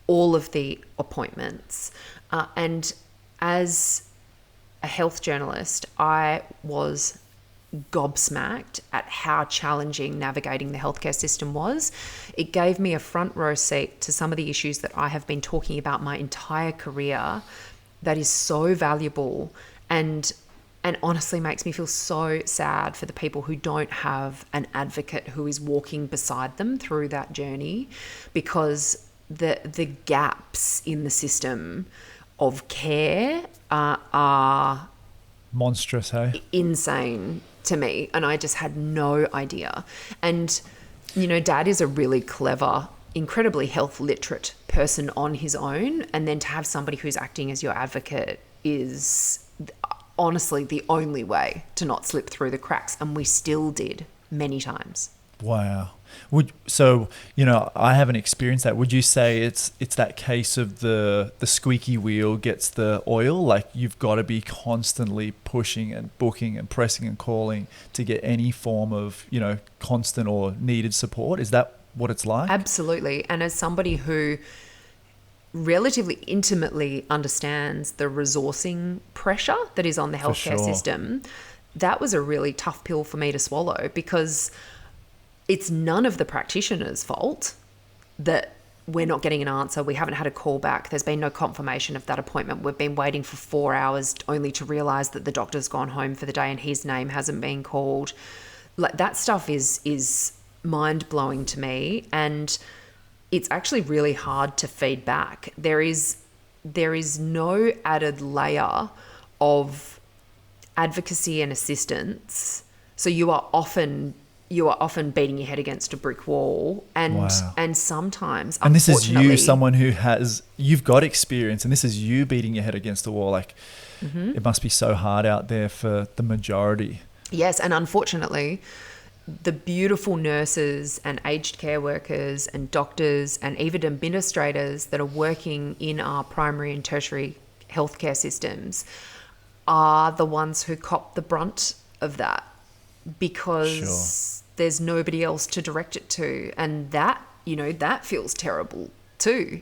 all of the appointments. And as a health journalist, I was gobsmacked at how challenging navigating the healthcare system was. It gave me a front row seat to some of the issues that I have been talking about my entire career that is so valuable and honestly makes me feel so sad for the people who don't have an advocate who is walking beside them through that journey, because the gaps in the system of care are monstrous, hey? Insane to me, and I just had no idea. And Dad is a really clever, incredibly health literate person on his own, and then to have somebody who's acting as your advocate is honestly the only way to not slip through the cracks, and we still did many times. Wow. I haven't experienced that. Would you say it's that case of the squeaky wheel gets the oil? Like you've got to be constantly pushing and booking and pressing and calling to get any form of, constant or needed support. Is that what it's like? Absolutely. And as somebody who relatively intimately understands the resourcing pressure that is on the healthcare system, that was a really tough pill for me to swallow, because it's none of the practitioner's fault that we're not getting an answer. We haven't had a call back. There's been no confirmation of that appointment. We've been waiting for 4 hours only to realize that the doctor's gone home for the day and his name hasn't been called. Like, that stuff is mind-blowing to me, and it's actually really hard to feed back. There is no added layer of advocacy and assistance. So you are often beating your head against a brick wall, and sometimes, and this is you, someone who you've got experience, and this is you beating your head against the wall. Like, it must be so hard out there for the majority. Yes, and unfortunately, the beautiful nurses and aged care workers and doctors and even administrators that are working in our primary and tertiary healthcare systems are the ones who cop the brunt of that, because there's nobody else to direct it to. And that, that feels terrible too.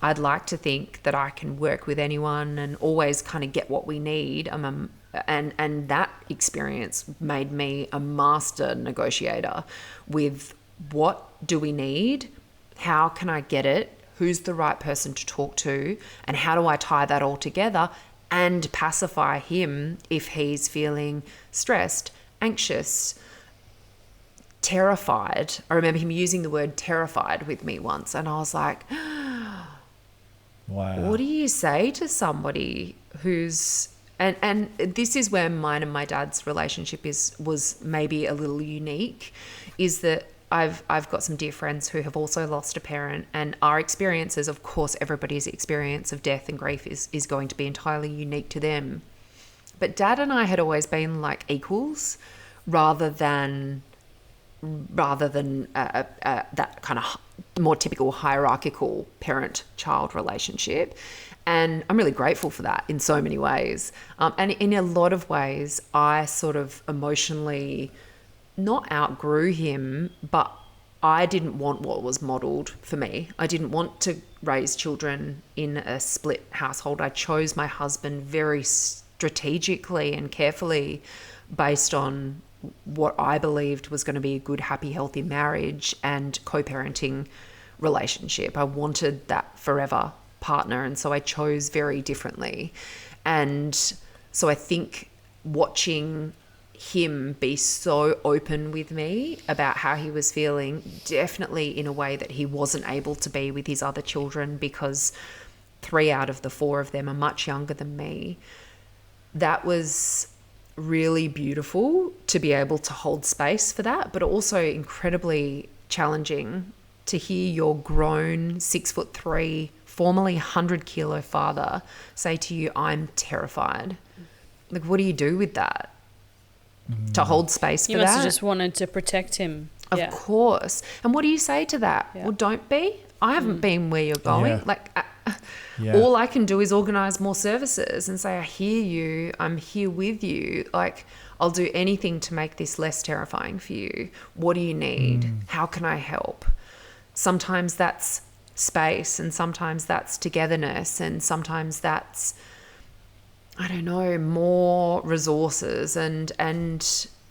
I'd like to think that I can work with anyone and always kind of get what we need. And that experience made me a master negotiator with what do we need, how can I get it, who's the right person to talk to, and how do I tie that all together and pacify him if he's feeling stressed, anxious, terrified. I remember him using the word terrified with me once, and I was like, wow. What do you say to somebody who's... And this is where mine and my dad's relationship was maybe a little unique, is that I've got some dear friends who have also lost a parent, and our experiences, of course, everybody's experience of death and grief is going to be entirely unique to them. But Dad and I had always been like equals rather than that kind of more typical hierarchical parent-child relationship. And I'm really grateful for that in so many ways. And in a lot of ways, I sort of emotionally not outgrew him, but I didn't want what was modeled for me. I didn't want to raise children in a split household. I chose my husband very strategically and carefully based on what I believed was going to be a good, happy, healthy marriage and co-parenting relationship. I wanted that forever partner, and so I chose very differently. And so I think watching him be so open with me about how he was feeling, definitely in a way that he wasn't able to be with his other children, because 3 out of the 4 of them are much younger than me, that was really beautiful to be able to hold space for that, but also incredibly challenging to hear your grown 6'3", formerly 100-kilo father say to you, I'm terrified. Like, what do you do with that? To hold space for that? You must have just wanted to protect him. Of course. And what do you say to that? Yeah. Well, don't be. I haven't been where you're going. Yeah. All I can do is organise more services and say, I hear you. I'm here with you. Like, I'll do anything to make this less terrifying for you. What do you need? How can I help? Sometimes that's space, and sometimes that's togetherness, and sometimes that's, I don't know, more resources. And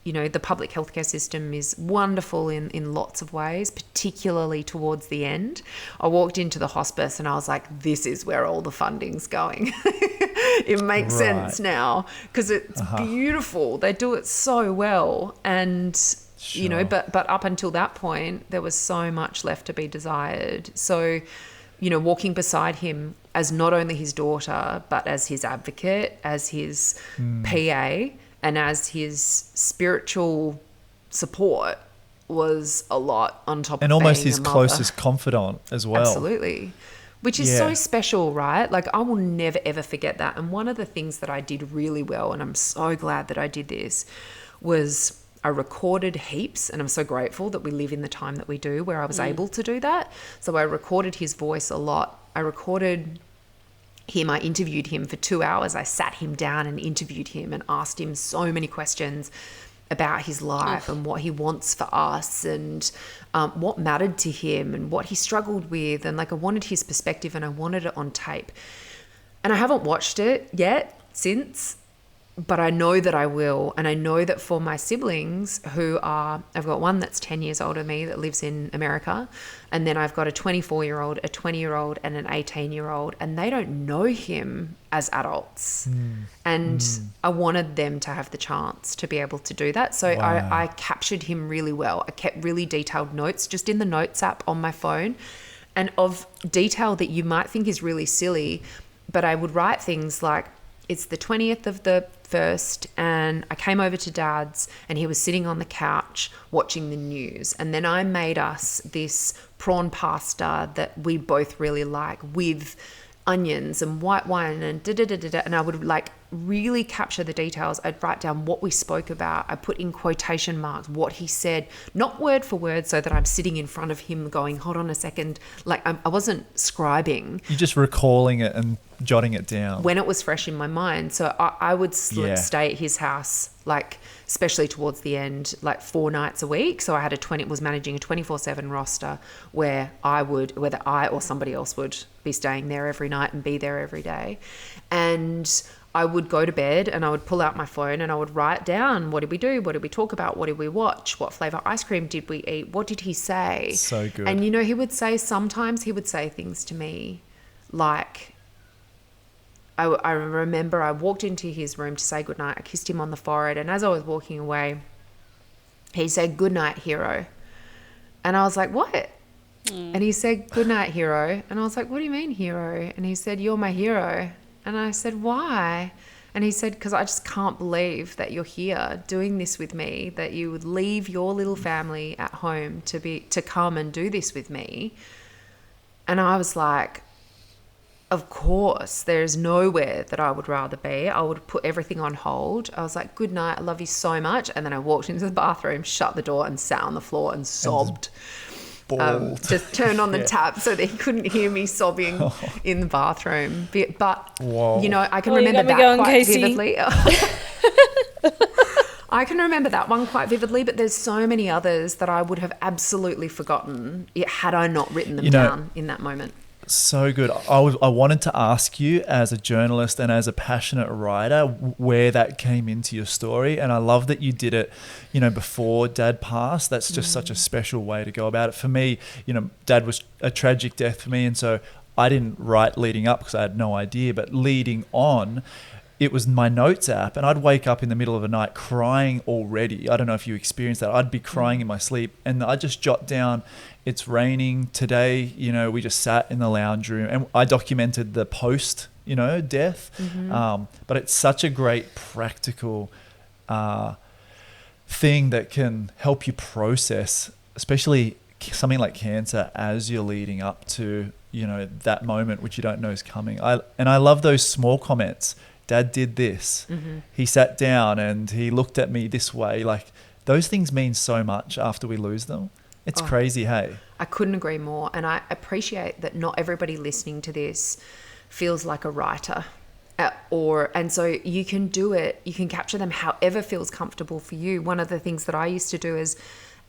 the public healthcare system is wonderful in lots of ways, particularly towards the end. I walked into the hospice and I was like, this is where all the funding's going. It makes sense now, because it's beautiful. They do it so well. And but up until that point, there was so much left to be desired. So, walking beside him as not only his daughter, but as his advocate, as his PA, and as his spiritual support was a lot on top of being a mother. And almost his closest confidant as well. Absolutely. Which is so special, right? Like, I will never, ever forget that. And one of the things that I did really well, and I'm so glad that I did this, was I recorded heaps, and I'm so grateful that we live in the time that we do where I was able to do that. So I recorded his voice a lot. I recorded him. I interviewed him for 2 hours. I sat him down and interviewed him and asked him so many questions. about his life and what he wants for us, and what mattered to him and what he struggled with. And like, I wanted his perspective and I wanted it on tape. And I haven't watched it yet since, but I know that I will. And I know that for my siblings I've got one that's 10 years older than me that lives in America. And then I've got a 24-year-old, a 20-year-old, and an 18-year-old, and they don't know him as adults. And I wanted them to have the chance to be able to do that. So Wow. I captured him really well. I kept really detailed notes just in the notes app on my phone, and of detail that you might think is really silly, but I would write things like, it's the 20th of the 1st and I came over to Dad's and he was sitting on the couch watching the news. And then I made us this prawn pasta that we both really like with onions and white wine and da-da-da-da-da. And I would like really capture the details. I'd write down what we spoke about. I put in quotation marks what he said, not word for word, so that I'm sitting in front of him going, hold on a second. Like I wasn't scribing. You're just recalling it and jotting it down. When it was fresh in my mind. So I would stay at his house, like especially towards the end, like 4 nights a week. So I was managing a 24/7 roster where whether I or somebody else would be staying there every night and be there every day. And I would go to bed and I would pull out my phone and I would write down, what did we do? What did we talk about? What did we watch? What flavor ice cream did we eat? What did he say? So good. And sometimes he would say things to me like, I remember I walked into his room to say goodnight. I kissed him on the forehead. And as I was walking away, he said, "Good night, hero." And I was like, "What?" And he said, "Good night, hero." And I was like, "What do you mean, hero?" And he said, "You're my hero." And I said, "Why?" And he said, "Because I just can't believe that you're here doing this with me, that you would leave your little family at home to come and do this with me." And I was like, of course, there's nowhere that I would rather be. I would put everything on hold. I was like, "Good night, I love you so much." And then I walked into the bathroom, shut the door and sat on the floor and sobbed. Just turned on the tap so that he couldn't hear me sobbing in the bathroom. But Whoa. I can remember that quite vividly. I can remember that one quite vividly, but there's so many others that I would have absolutely forgotten had I not written them down in that moment. So good. I wanted to ask you, as a journalist and as a passionate writer, where that came into your story. And I love that you did it, before Dad passed. That's just such a special way to go about it. For me, Dad was a tragic death for me. And so I didn't write leading up because I had no idea. But leading on, it was my notes app, and I'd wake up in the middle of the night crying already. I don't know if you experienced that. I'd be crying in my sleep, and I just jot down, "It's raining today." We just sat in the lounge room, and I documented the post, death. But it's such a great practical thing that can help you process, especially something like cancer, as you're leading up to, that moment which you don't know is coming. I love those small comments. "Dad did this. He sat down and he looked at me this way." Like, those things mean so much after we lose them. It's crazy, hey? I couldn't agree more. And I appreciate that not everybody listening to this feels like a writer. And so you can do it. You can capture them however feels comfortable for you. One of the things that I used to do is,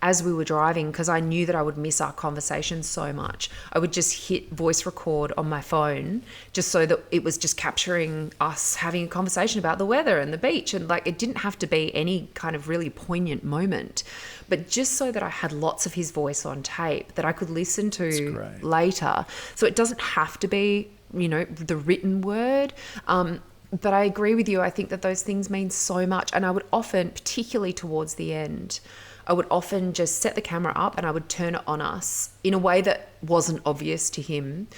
as we were driving, because I knew that I would miss our conversation so much, I would just hit voice record on my phone just so that it was just capturing us having a conversation about the weather and the beach. And like, it didn't have to be any kind of really poignant moment, but just so that I had lots of his voice on tape that I could listen to later. So it doesn't have to be, the written word. But I agree with you. I think that those things mean so much. And I would often, particularly towards the end, I would often just set the camera up and I would turn it on us in a way that wasn't obvious to him.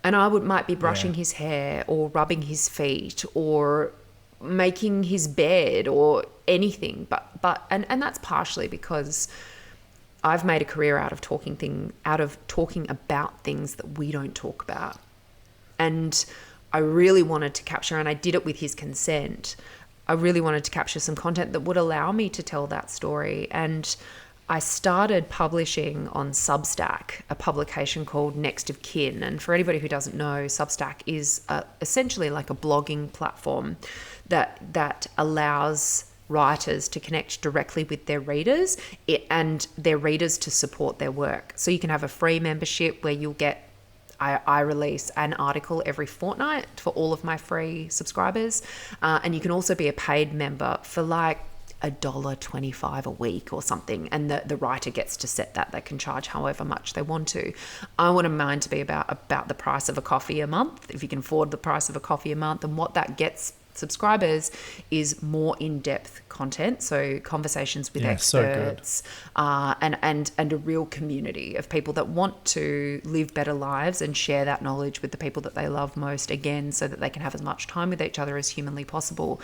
And I might be brushing his hair or rubbing his feet or making his bed or anything. But that's partially because I've made a career out of talking about things that we don't talk about. And I really wanted to capture, and I did it with his consent, I really wanted to capture some content that would allow me to tell that story. And I started publishing on Substack, a publication called Next of Kin. And for anybody who doesn't know, Substack is essentially like a blogging platform that allows writers to connect directly with their readers and their readers to support their work. So you can have a free membership where you'll get, I release an article every fortnight for all of my free subscribers. And you can also be a paid member for like $1.25 a week or something, and the writer gets to set that. They can charge however much they want to. I wouldn't mind to be about the price of a coffee a month, if you can afford the price of a coffee a month. And what that gets subscribers is more in-depth content, so conversations with experts, and a real community of people that want to live better lives and share that knowledge with the people that they love most, again, so that they can have as much time with each other as humanly possible.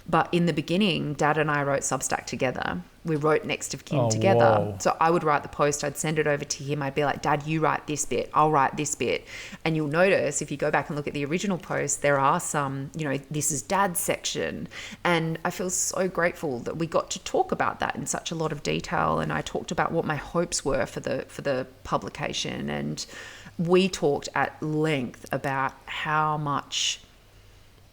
But in the beginning, Dad and I wrote Substack together. We wrote Next of Kin together. Whoa. So I would write the post, I'd send it over to him. I'd be like, Dad, you write this bit, I'll write this bit. And you'll notice if you go back and look at the original post, there are some, this is Dad's section. And I feel so grateful that we got to talk about that in such a lot of detail. And I talked about what my hopes were for the publication. And we talked at length about how much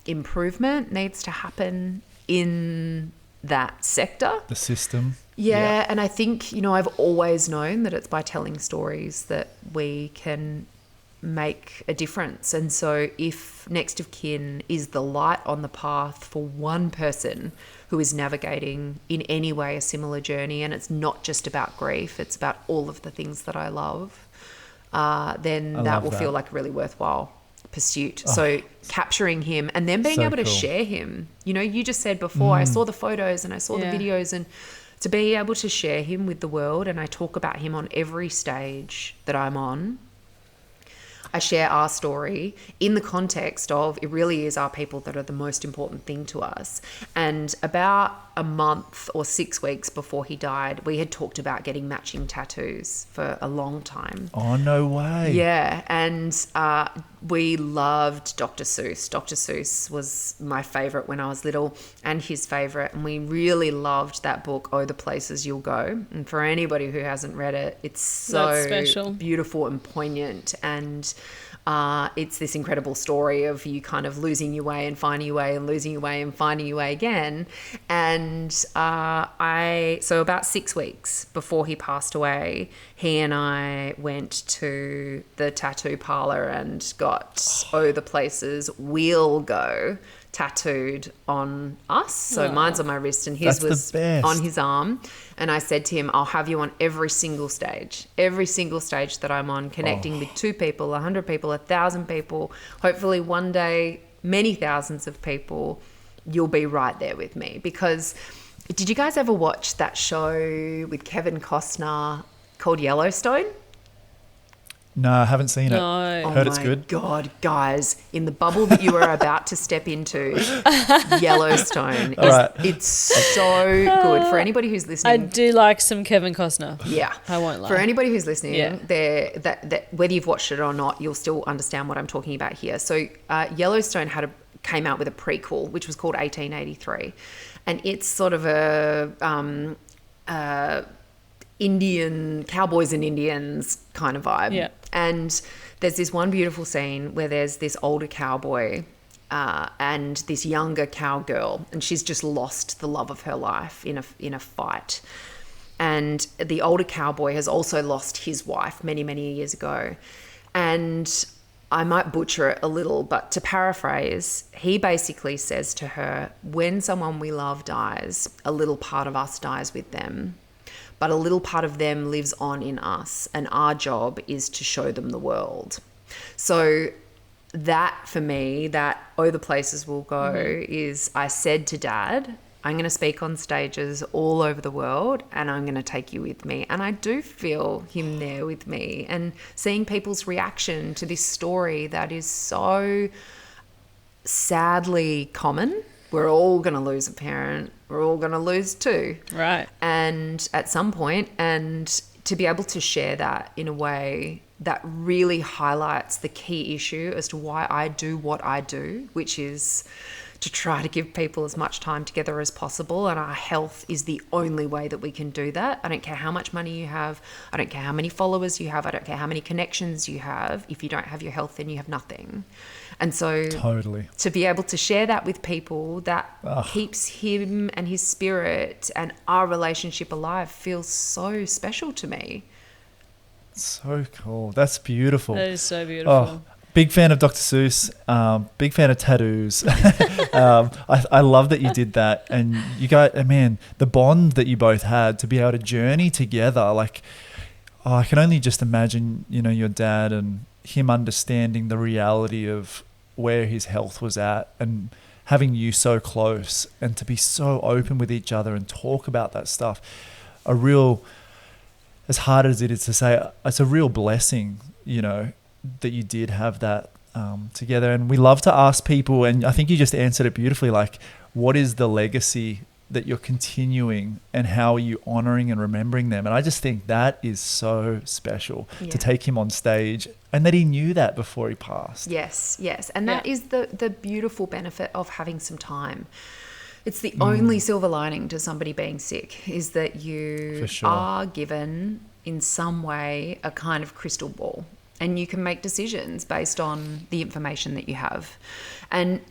improvement needs to happen in that sector, the system. Yeah. And I think, I've always known that it's by telling stories that we can make a difference. And so if Next of Kin is the light on the path for one person who is navigating in any way a similar journey, and it's not just about grief, it's about all of the things that I love, then that will feel like a really worthwhile pursuit. So capturing him and then being able to share him. You just said before, I saw the photos and I saw the videos, and to be able to share him with the world, and I talk about him on every stage that I'm on. I share our story in the context of it really is our people that are the most important thing to us. And about a month or 6 weeks before he died, we had talked about getting matching tattoos for a long time. Oh, no way. Yeah. And we loved Dr. Seuss. Dr. Seuss was my favorite when I was little, and his favorite. And we really loved that book, Oh, the Places You'll Go. And for anybody who hasn't read it, it's so beautiful and poignant. And it's this incredible story of you kind of losing your way and finding your way and losing your way and finding your way again. And so about 6 weeks before he passed away, he and I went to the tattoo parlor and got Oh, the Places We'll Go tattooed on us. So mine's on my wrist and his was on his arm. And I said to him, I'll have you on every single stage that I'm on, connecting with 2 people, 100 people, 1,000 people. Hopefully one day, many thousands of people, you'll be right there with me. Because did you guys ever watch that show with Kevin Costner called Yellowstone? No, I haven't seen it. No. Heard it's good. Oh my God, guys, in the bubble that you are about to step into, Yellowstone, it's so good. For anybody who's listening. I do like some Kevin Costner. Yeah. I won't lie. For anybody who's listening, that whether you've watched it or not, you'll still understand what I'm talking about here. So Yellowstone came out with a prequel, which was called 1883. And it's sort of a Indian, cowboys and Indians kind of vibe. Yeah. And there's this one beautiful scene where there's this older cowboy and this younger cowgirl, and she's just lost the love of her life in a fight. And the older cowboy has also lost his wife many, many years ago. And I might butcher it a little, but to paraphrase, he basically says to her, when someone we love dies, a little part of us dies with them. But a little part of them lives on in us, and our job is to show them the world. So that, for me, that Oh, the Places We'll Go is, I said to Dad, I'm going to speak on stages all over the world, and I'm going to take you with me. And I do feel him there with me, and seeing people's reaction to this story that is so sadly common. We're all going to lose a parent. We're all going to lose 2. Right. And at some point, and to be able to share that in a way that really highlights the key issue as to why I do what I do, which is to try to give people as much time together as possible. And our health is the only way that we can do that. I don't care how much money you have. I don't care how many followers you have. I don't care how many connections you have. If you don't have your health, then you have nothing. And so Totally. to be able to share that with people, that keeps him and his spirit and our relationship alive, feels so special to me. So cool. That's beautiful. That is so beautiful. Oh, big fan of Dr. Seuss. Big fan of tattoos. I love that you did that. And you guys, man, the bond that you both had to be able to journey together. Like, I can only just imagine, your dad and him understanding the reality of where his health was at and having you so close and to be so open with each other and talk about that stuff. As hard as it is to say, it's a real blessing, that you did have that together. And we love to ask people, and I think you just answered it beautifully, like, what is the legacy that you're continuing and how are you honoring and remembering them? And I just think that is so special to take him on stage, and that he knew that before he passed. Yes. And that is the beautiful benefit of having some time. It's the only silver lining to somebody being sick, is that you are given in some way a kind of crystal ball, and you can make decisions based on the information that you have. And,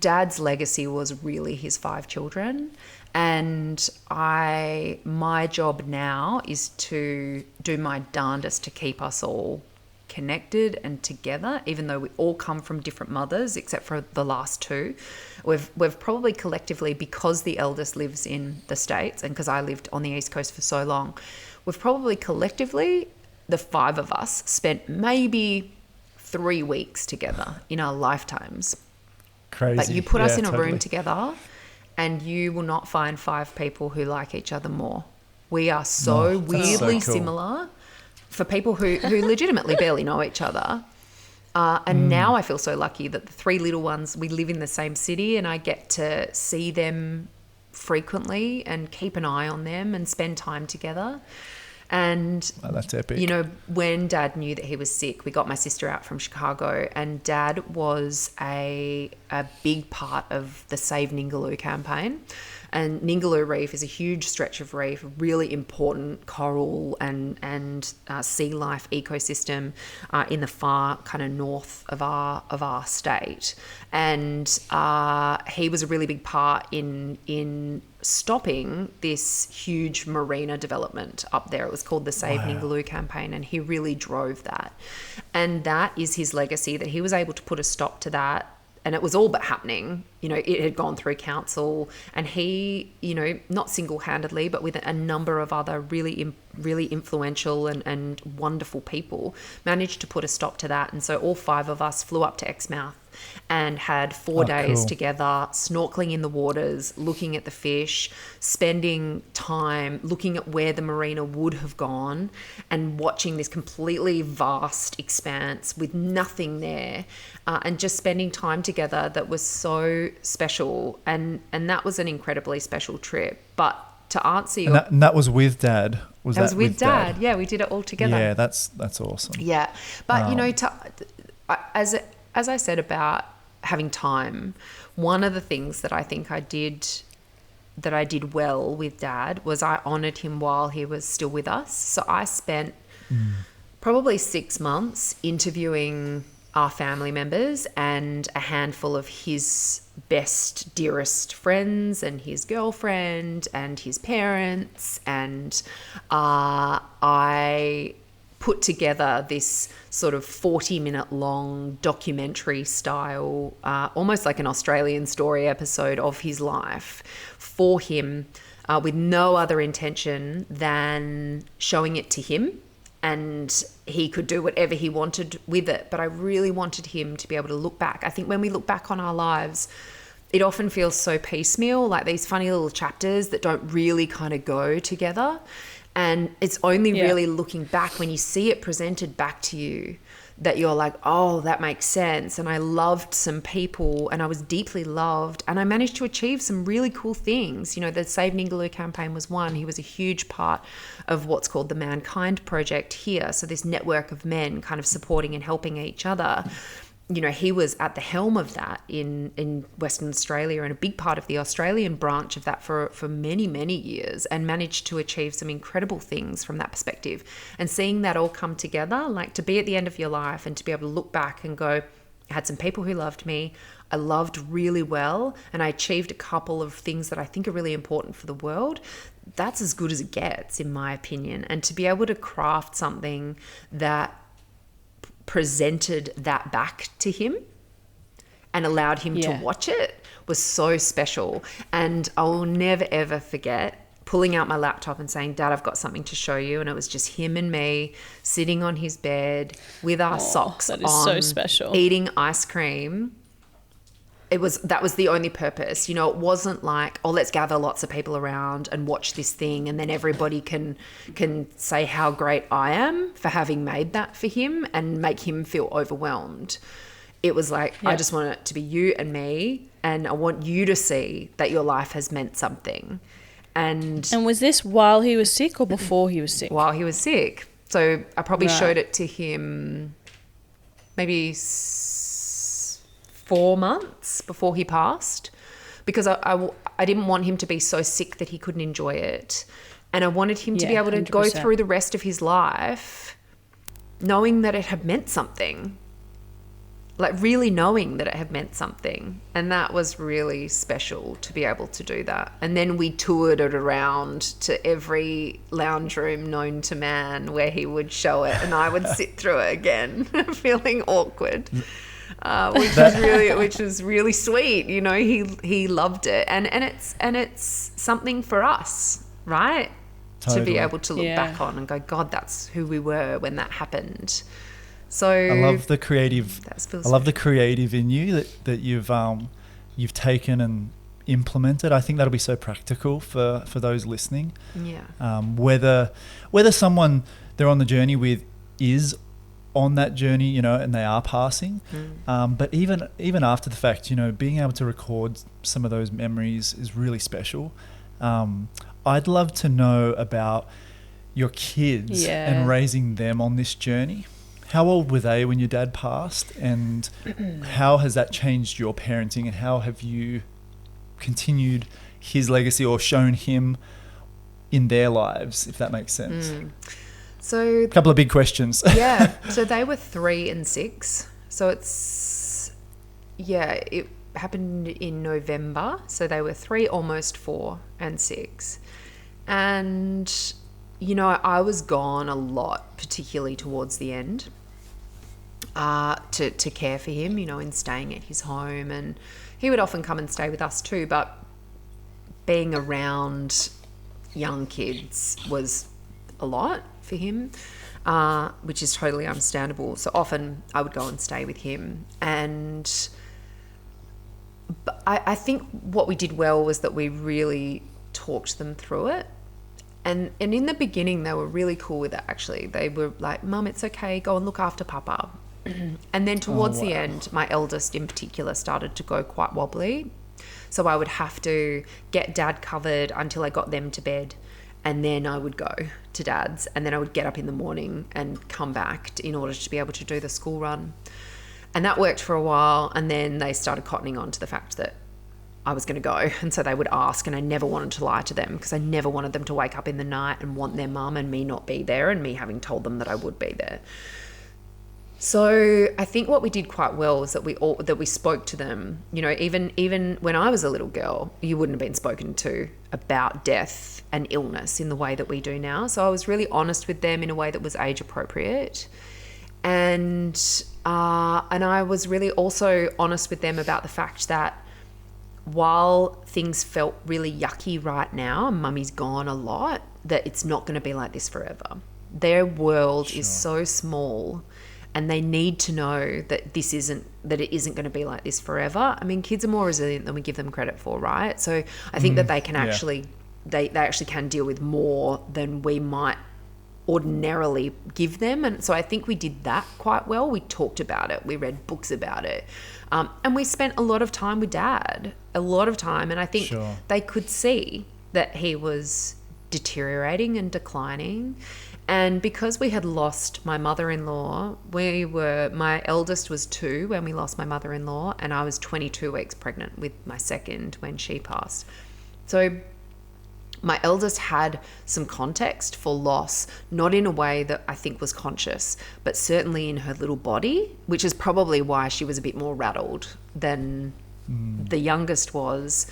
Dad's legacy was really his 5 children. And my job now is to do my darndest to keep us all connected and together, even though we all come from different mothers, except for the last 2. We've probably collectively, because the eldest lives in the States and because I lived on the East Coast for so long, we've probably collectively, the 5 of us, spent maybe 3 weeks together in our lifetimes. Crazy. But you put us in a room together and you will not find 5 people who like each other more. We are so weirdly similar for people who legitimately barely know each other. And now I feel so lucky that the 3 little ones, we live in the same city and I get to see them frequently and keep an eye on them and spend time together. And, that's epic. When Dad knew that he was sick, we got my sister out from Chicago, and Dad was a big part of the Save Ningaloo campaign. And Ningaloo Reef is a huge stretch of reef, a really important coral and sea life ecosystem in the far kind of north of our state. And he was a really big part in stopping this huge marina development up there. It was called the Save Ningaloo campaign, and he really drove that. And that is his legacy, that he was able to put a stop to that. And it was all but happening. It had gone through council, and he, not single-handedly, but with a number of other really influential and wonderful people, managed to put a stop to that. And so all 5 of us flew up to Exmouth and had 4 days together, snorkeling in the waters, looking at the fish, spending time looking at where the marina would have gone and watching this completely vast expanse with nothing there, and just spending time together that was so special. And that was an incredibly special trip. But to answer your... And that was with Dad? That was with Dad. Yeah, we did it all together. Yeah, that's awesome. Yeah. But, as I said about having time, one of the things that I think I did well with Dad was I honoured him while he was still with us. So I spent probably 6 months interviewing our family members and a handful of his best, dearest friends and his girlfriend and his parents. And I put together this sort of 40-minute long documentary style, almost like an Australian Story episode of his life for him, with no other intention than showing it to him. And he could do whatever he wanted with it. But I really wanted him to be able to look back. I think when we look back on our lives, it often feels so piecemeal, like these funny little chapters that don't really kind of go together. And it's only really looking back when you see it presented back to you that you're like, oh, that makes sense. And I loved some people and I was deeply loved, and I managed to achieve some really cool things. The Save Ningaloo campaign was one. He was a huge part of what's called the Mankind Project here. So this network of men kind of supporting and helping each other. he was at the helm of that in Western Australia and a big part of the Australian branch of that for many, many years, and managed to achieve some incredible things from that perspective. And seeing that all come together, like to be at the end of your life and to be able to look back and go, I had some people who loved me, I loved really well, and I achieved a couple of things that I think are really important for the world. That's as good as it gets, in my opinion. And to be able to craft something that presented that back to him and allowed him to watch it was so special. And I will never, ever forget pulling out my laptop and saying, Dad, I've got something to show you. And it was just him and me sitting on his bed with our socks that is on, so special, eating ice cream. That was the only purpose. It wasn't like, oh, let's gather lots of people around and watch this thing and then everybody can say how great I am for having made that for him and make him feel overwhelmed. It was like, I just want it to be you and me, and I want you to see that your life has meant something. And was this while he was sick or before he was sick? While he was sick. So I probably showed it to him maybe 4 months before he passed, because I didn't want him to be so sick that he couldn't enjoy it. And I wanted him to be able to 100%. go through the rest of his life knowing that it had meant something, like really knowing that it had meant something. And that was really special to be able to do that. And then we toured it around to every lounge room known to man where he would show it, and I would sit through it again feeling awkward. Which was really sweet. He loved it, and it's something for us, right? Totally. To be able to look back on and go, God, that's who we were when that happened. So I love the creative. I love the creative in you that you've taken and implemented. I think that'll be so practical for those listening. Yeah. Whether someone they're on the journey with is on that journey, and they are passing. But even after the fact, being able to record some of those memories is really special. I'd love to know about your kids and raising them on this journey. How old were they when your dad passed, and how has that changed your parenting, and how have you continued his legacy or shown him in their lives, if that makes sense? So a couple of big questions. Yeah. So they were 3 and 6. So it happened in November. So they were 3, almost 4 and 6. And, I was gone a lot, particularly towards the end, to care for him, in staying at his home. And he would often come and stay with us too. But being around young kids was a lot for him, which is totally understandable. So often I would go and stay with him, and I think what we did well was that we really talked them through it, and in the beginning they were really cool with it. Actually, they were like, Mum, it's okay, go and look after Papa. And then towards the end, my eldest in particular started to go quite wobbly, so I would have to get Dad covered until I got them to bed. And then I would go to Dad's, and then I would get up in the morning and come back in order to be able to do the school run. And that worked for a while, and then they started cottoning on to the fact that I was going to go. And so they would ask, and I never wanted to lie to them, because I never wanted them to wake up in the night and want their mum and me not be there, and me having told them that I would be there. So I think what we did quite well was that we spoke to them. Even when I was a little girl, you wouldn't have been spoken to about death and illness in the way that we do now. So I was really honest with them in a way that was age appropriate, and I was really also honest with them about the fact that while things felt really yucky right now, and Mummy's gone a lot, that it's not going to be like this forever. Their world is so small. And they need to know that it isn't going to be like this forever. I mean, kids are more resilient than we give them credit for, right? So I think that they can actually, they actually can deal with more than we might ordinarily give them. And so I think we did that quite well. We talked about it. We read books about it. And we spent a lot of time with Dad, a lot of time. And I think they could see that he was deteriorating and declining. And because we had lost my mother-in-law, my eldest was 2 when we lost my mother-in-law, and I was 22 weeks pregnant with my second when she passed. So my eldest had some context for loss, not in a way that I think was conscious, but certainly in her little body, which is probably why she was a bit more rattled than the youngest was,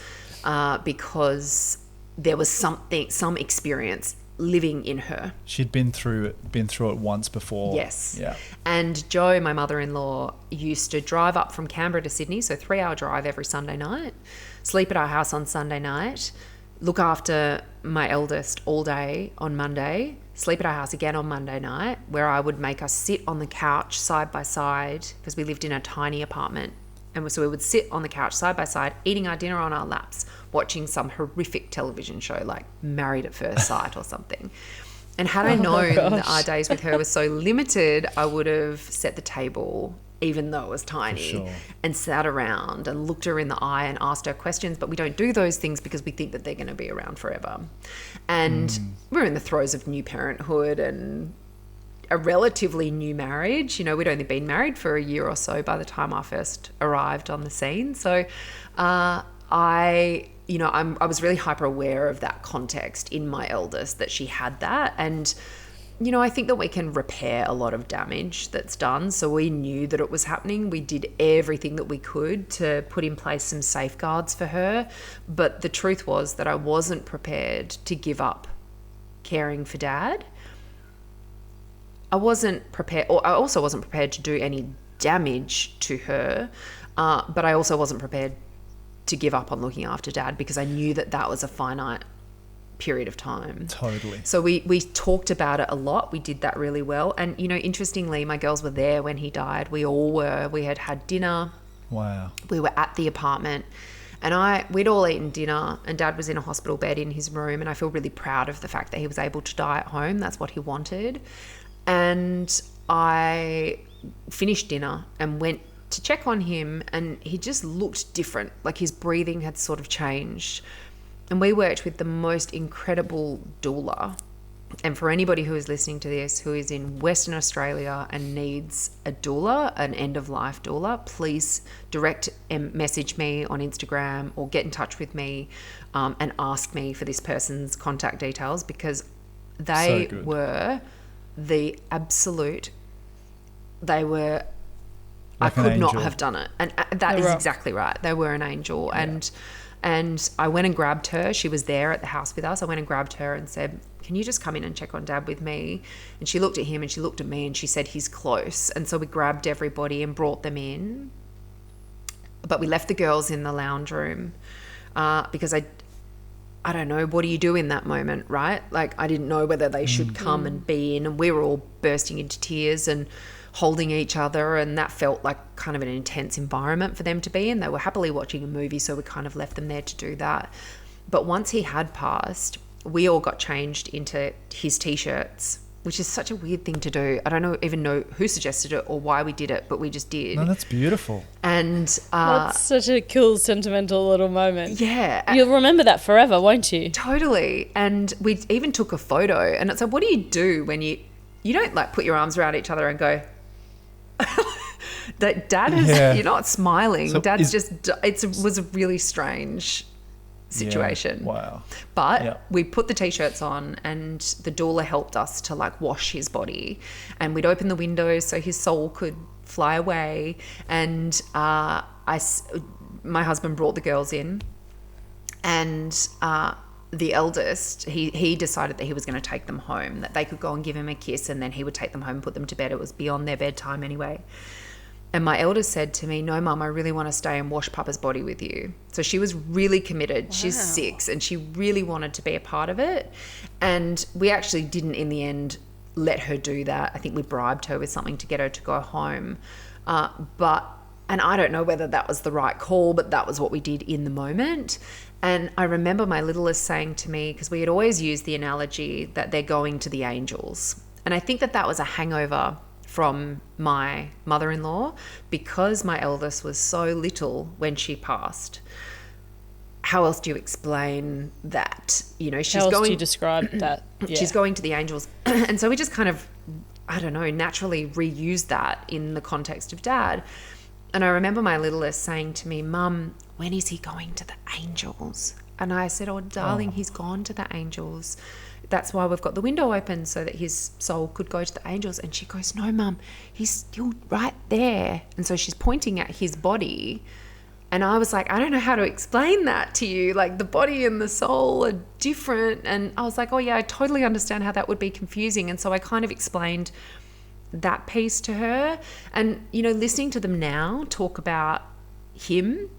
because there was some experience living in her. She'd been through it once before. Yes. Yeah. And Jo, my mother-in-law, used to drive up from Canberra to Sydney, so 3-hour drive every Sunday night, sleep at our house on Sunday night, look after my eldest all day on Monday, sleep at our house again on Monday night, where I would make us sit on the couch side by side, because we lived in a tiny apartment. And so we would sit on the couch side by side, eating our dinner on our laps, watching some horrific television show like Married at First Sight or something. And had I known that our days with her were so limited, I would have set the table, even though it was tiny, and sat around and looked her in the eye and asked her questions. But we don't do those things because we think that they're going to be around forever. And we're in the throes of new parenthood and a relatively new marriage. You know, we'd only been married for a year or so by the time I first arrived on the scene. So I was really hyper aware of that context in my eldest, that she had that. And, you know, I think that we can repair a lot of damage that's done. So we knew that it was happening. We did everything that we could to put in place some safeguards for her. But the truth was that I wasn't prepared to give up caring for Dad. I wasn't prepared, or I also wasn't prepared to do any damage to her, but I also wasn't prepared to give up on looking after Dad, because I knew that that was a finite period of time. Totally. So we talked about it a lot. We did that really well. And, you know, interestingly, my girls were there when he died. We all were. We had dinner. Wow. We were at the apartment. And we'd all eaten dinner, and Dad was in a hospital bed in his room, and I feel really proud of the fact that he was able to die at home. That's what he wanted. And I finished dinner and went to check on him, and he just looked different. Like his breathing had sort of changed. And we worked with the most incredible doula. And for anybody who is listening to this, who is in Western Australia and needs a doula, an end-of-life doula, please direct message me on Instagram or get in touch with me and ask me for this person's contact details, because they were the absolute, I could not have done it. And that is exactly right. They were an angel. Yeah. And I went and grabbed her. She was there at the house with us. I went and grabbed her and said, can you just come in and check on Dad with me? And she looked at him and she looked at me and she said, he's close. And so we grabbed everybody and brought them in. But we left the girls in the lounge room because I don't know, what do you do in that moment, right? Like, I didn't know whether they should come and be in, and we were all bursting into tears and holding each other, and that felt like kind of an intense environment for them to be in. They were happily watching a movie, so we kind of left them there to do that. But once he had passed, we all got changed into his T-shirts, which is such a weird thing to do. I don't even know who suggested it or why we did it, but we just did. No, that's beautiful. And that's such a cool, sentimental little moment. Yeah. You'll remember that forever, won't you? Totally. And we even took a photo. And it's like, what do you do when you don't like put your arms around each other and go, that Dad is, you're not smiling. So Dad's it was a really strange situation. Yeah. Wow. But we put the T-shirts on, and the doula helped us to like wash his body, and we'd open the windows so his soul could fly away. And my husband brought the girls in, and the eldest, he decided that he was going to take them home, that they could go and give him a kiss, and then he would take them home and put them to bed. It was beyond their bedtime anyway. And my eldest said to me, no, Mum, I really want to stay and wash Papa's body with you. So she was really committed. Wow. She's 6 and she really wanted to be a part of it. And we actually didn't, in the end, let her do that. I think we bribed her with something to get her to go home. And I don't know whether that was the right call, but that was what we did in the moment. And I remember my littlest saying to me, because we had always used the analogy that they're going to the angels. And I think that was a hangover from my mother-in-law, because my eldest was so little when she passed. how else do you explain that? You know, she's How else going. do you describe that? Yeah. She's going to the angels, and so we just kind of, I don't know, naturally reused that in the context of Dad. And I remember my littlest saying to me, "Mum, when is he going to the angels?" And I said, "Oh, darling, he's gone to the angels. That's why we've got the window open so that his soul could go to the angels." And she goes, "No, Mum, he's still right there." And so she's pointing at his body. And I was like, I don't know how to explain that to you. Like, the body and the soul are different. And I was like, oh yeah, I totally understand how that would be confusing. And so I kind of explained that piece to her. And, you know, listening to them now talk about him,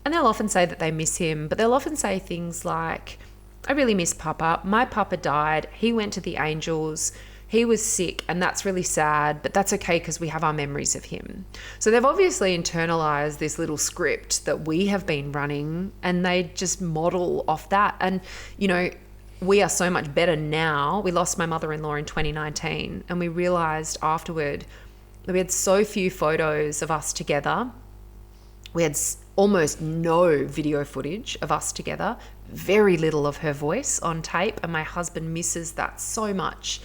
and they'll often say that they miss him, but they'll often say things like, I really miss Papa. My Papa died. He went to the angels. He was sick, and that's really sad, but that's okay because we have our memories of him. So they've obviously internalized this little script that we have been running, and they just model off that. And, you know, we are so much better now. We lost my mother-in-law in 2019, and we realized afterward that we had so few photos of us together. We had almost no video footage of us together, very little of her voice on tape, and my husband misses that so much.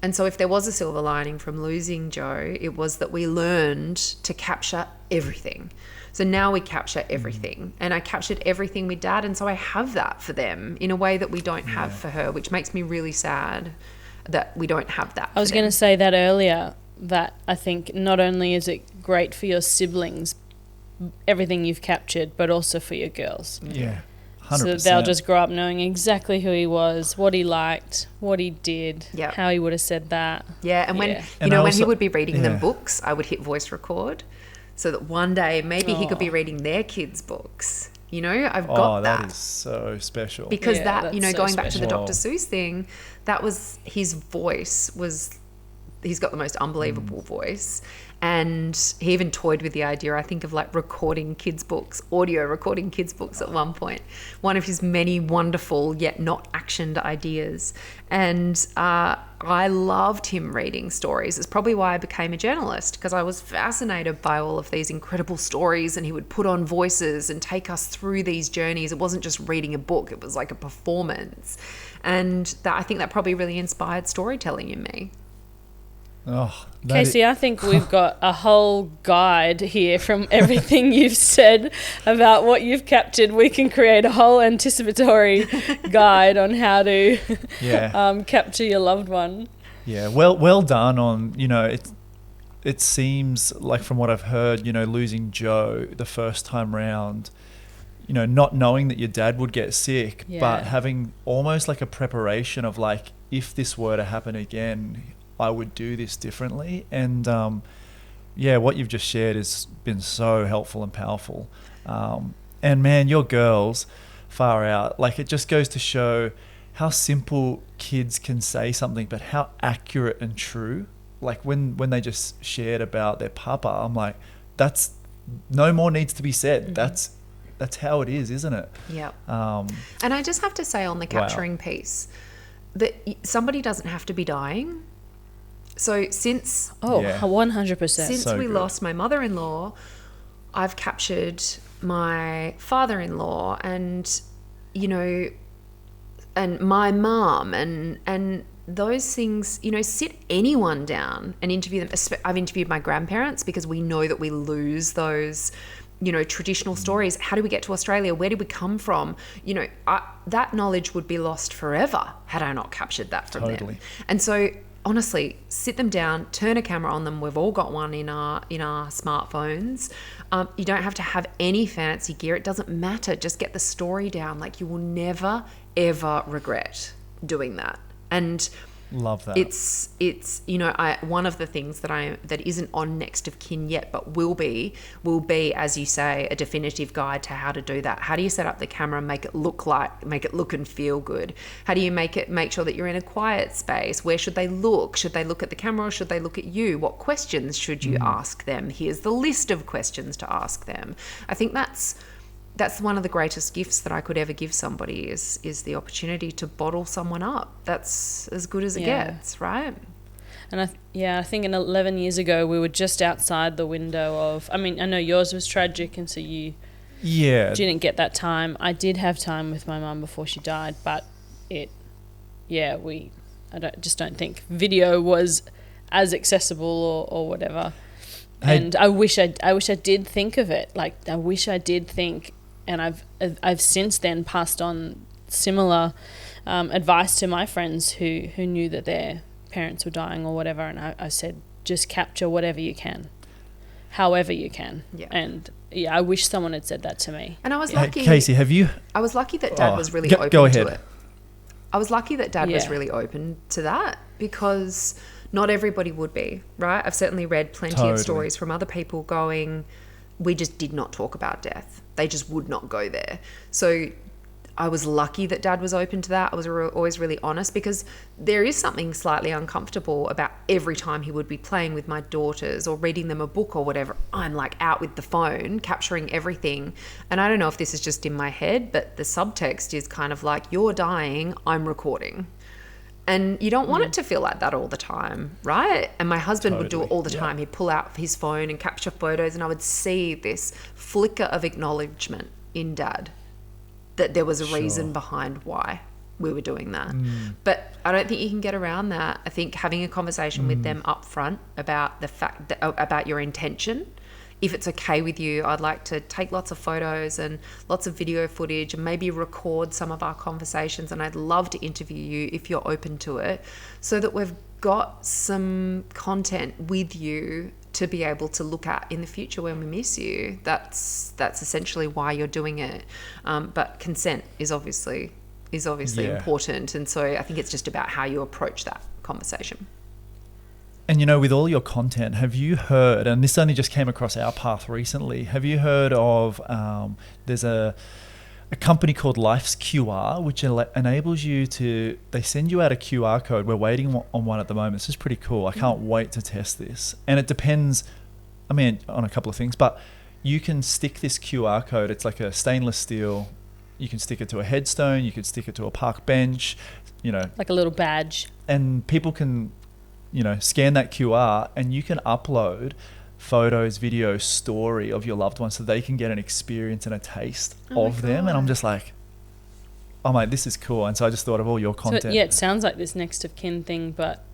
And so if there was a silver lining from losing Joe, it was that we learned to capture everything. So now we capture everything. And I captured everything with Dad, and so I have that for them in a way that we don't have for her, which makes me really sad that we don't have that. I was going to say that earlier, that I think not only is it great for your siblings, everything you've captured, but also for your girls. Yeah. 100%. So they'll just grow up knowing exactly who he was, what he liked, what he did, how he would have said that. Yeah, and when when he would be reading them books, I would hit voice record so that one day maybe he could be reading their kids' books. You know, I've got that. That is so special. Because that, you know, so going back to the special. Dr. Seuss thing, that was his voice was, he's got the most unbelievable voice. And he even toyed with the idea, I think, of like recording kids' books, audio recording kids' books at one point. One of his many wonderful yet not actioned ideas. And I loved him reading stories. It's probably why I became a journalist, because I was fascinated by all of these incredible stories, and he would put on voices and take us through these journeys. It wasn't just reading a book, it was like a performance. And that, I think that probably really inspired storytelling in me. Oh, Casey, I think we've got a whole guide here from everything you've said about what you've captured. We can create a whole anticipatory guide on how to capture your loved one. Yeah, well done on, you know, it seems like from what I've heard, you know, losing Joe the first time round, you know, not knowing that your dad would get sick, but having almost like a preparation of like, if this were to happen again, I would do this differently. And what you've just shared has been so helpful and powerful. And man, your girls, far out. Like, it just goes to show how simple kids can say something, but how accurate and true. Like when they just shared about their papa, I'm like, that's no more needs to be said. Mm-hmm. That's how it is, isn't it? Yeah. And I just have to say on the capturing piece that somebody doesn't have to be dying. So since 100%. Since we lost my mother-in-law, I've captured my father-in-law and, you know, and my mum and those things, you know, sit anyone down and interview them. I've interviewed my grandparents because we know that we lose those, you know, traditional stories. How do we get to Australia? Where did we come from? You know, that knowledge would be lost forever had I not captured that from them. And so honestly, sit them down, turn a camera on them. We've all got one in our smartphones. You don't have to have any fancy gear. It doesn't matter. Just get the story down. Like, you will never, ever regret doing that. And love that. It's you know, one of the things that isn't on Next of Kin yet, but will be, as you say, a definitive guide to how to do that. How do you set up the camera, make it look and feel good? How do you make sure that you're in a quiet space? Where should they look? Should they look at the camera or should they look at you? What questions should you ask them? Here's the list of questions to ask them. I think that's one of the greatest gifts that I could ever give somebody is the opportunity to bottle someone up. That's as good as it gets, right? And I think 11 years ago we were just outside the window of, I mean, I know yours was tragic, and so you Yeah. didn't get that time. I did have time with my mum before she died, but just don't think video was as accessible or whatever. Hey. And I wish I did think of it. Like, I wish I did think, and I've since then passed on similar advice to my friends who knew that their parents were dying or whatever, and I said, just capture whatever you can, however you can. Yeah. And yeah, I wish someone had said that to me. And I was Hey, lucky. Casey, have you? I was lucky that Dad was really go open ahead. to it. I was lucky that Dad was Yeah. really open to that, because not everybody would be, right? I've certainly read plenty Totally. of stories from other people going, we just did not talk about death. They just would not go there. So I was lucky that Dad was open to that. I was always really honest, because there is something slightly uncomfortable about every time he would be playing with my daughters or reading them a book or whatever, I'm like out with the phone, capturing everything. And I don't know if this is just in my head, but the subtext is kind of like, you're dying, I'm recording. And you don't want it to feel like that all the time, right? And my husband would do it all the time. He'd pull out his phone and capture photos, and I would see this flicker of acknowledgement in Dad that there was a reason behind why we were doing that. But I don't think you can get around that. I think having a conversation with them up front about the fact that, about your intention. If it's okay with you, I'd like to take lots of photos and lots of video footage and maybe record some of our conversations, and I'd love to interview you if you're open to it, so that we've got some content with you to be able to look at in the future when we miss you. That's essentially why you're doing it. But consent is obviously important, and so I think it's just about how you approach that conversation. And, you know, with all your content, have you heard, and this only just came across our path recently, have you heard of, there's a company called Life's QR, which enables you to, they send you out a QR code. We're waiting on one at the moment. This is pretty cool. I can't wait to test this. And it depends, on a couple of things, but you can stick this QR code. It's like a stainless steel. You can stick it to a headstone. You can stick it to a park bench, Like a little badge. And people can, scan that QR, and you can upload photos, video, story of your loved ones, so they can get an experience and a taste of them. And I'm just like, oh my, this is cool. And so I just thought of all your content. So, it sounds like this next of kin thing, but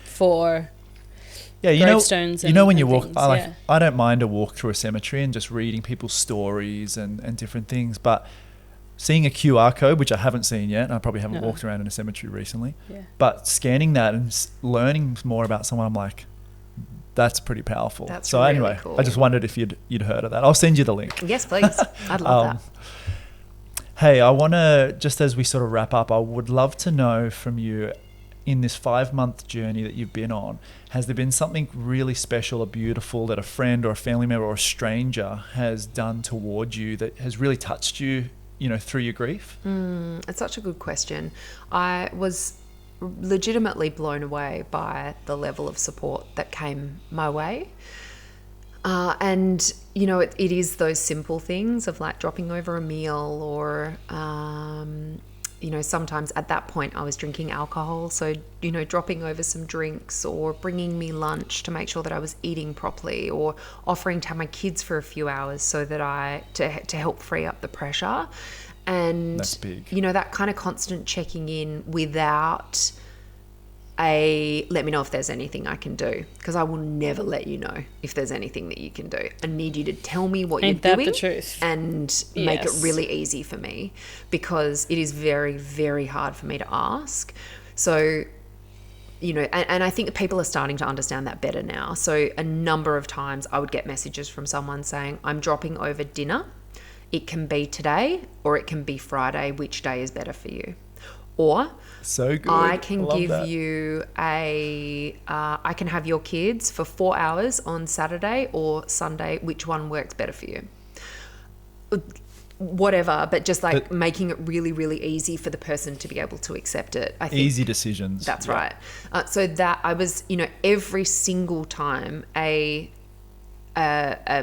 for gravestones. When you walk, things, I don't mind a walk through a cemetery and just reading people's stories and different things, but seeing a QR code, which I haven't seen yet, and I probably haven't walked around in a cemetery recently, but scanning that and learning more about someone, I'm like, that's pretty powerful. That's so really anyway, cool. I just wondered if you'd heard of that. I'll send you the link. Yes, please. I'd love that. Hey, I want to, just as we sort of wrap up, I would love to know from you, in this 5-month journey that you've been on, has there been something really special or beautiful that a friend or a family member or a stranger has done towards you that has really touched you, through your grief? It's such a good question. I was legitimately blown away by the level of support that came my way. And, it is those simple things of like dropping over a meal or, sometimes at that point I was drinking alcohol. So, dropping over some drinks or bringing me lunch to make sure that I was eating properly, or offering to have my kids for a few hours so that to help free up the pressure. And, that's big. That kind of constant checking in without let me know if there's anything I can do, because I will never let you know if there's anything that you can do. I need you to tell me what you're doing. Ain't that the truth? And make it really easy for me, because it is very, very hard for me to ask. So, and I think people are starting to understand that better now. So a number of times I would get messages from someone saying, I'm dropping over dinner. It can be today or it can be Friday. Which day is better for you? Or so good. I can give you I can have your kids for 4 hours on Saturday or Sunday. Which one works better for you? Whatever, but just like making it really, really easy for the person to be able to accept it. I think easy decisions. That's right. So that I was, every single time a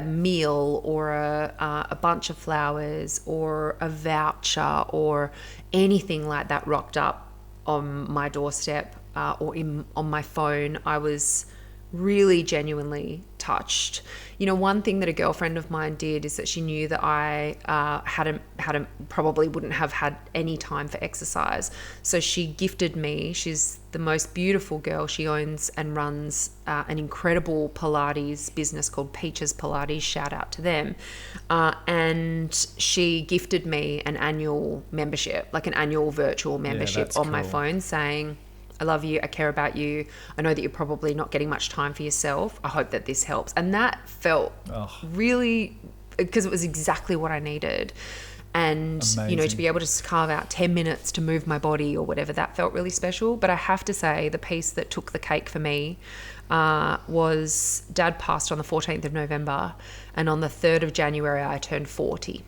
meal or a bunch of flowers or a voucher or anything like that rocked up on my doorstep or on my phone, I was really genuinely touched. You know, one thing that a girlfriend of mine did is that she knew that I probably wouldn't have had any time for exercise. So she gifted me, she's the most beautiful girl. She owns and runs an incredible Pilates business called Peaches Pilates. Shout out to them. And she gifted me an annual membership, like an annual virtual membership on my phone, saying, I love you. I care about you. I know that you're probably not getting much time for yourself. I hope that this helps. And that felt really, because it was exactly what I needed. And, amazing. You know, to be able to carve out 10 minutes to move my body or whatever, that felt really special. But I have to say, the piece that took the cake for me was Dad passed on the 14th of November. And on the 3rd of January, I turned 40.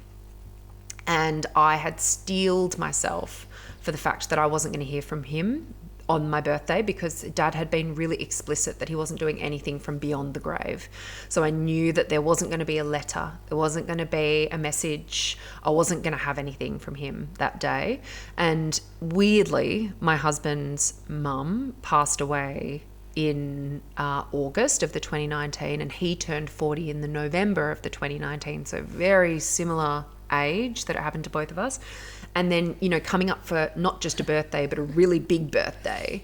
And I had steeled myself for the fact that I wasn't going to hear from him on my birthday, because Dad had been really explicit that he wasn't doing anything from beyond the grave. So I knew that there wasn't going to be a letter, there wasn't going to be a message, I wasn't going to have anything from him that day. And weirdly, my husband's mum passed away in August of the 2019, and he turned 40 in the November of the 2019. So very similar age that it happened to both of us. And then, you know, coming up for not just a birthday, but a really big birthday,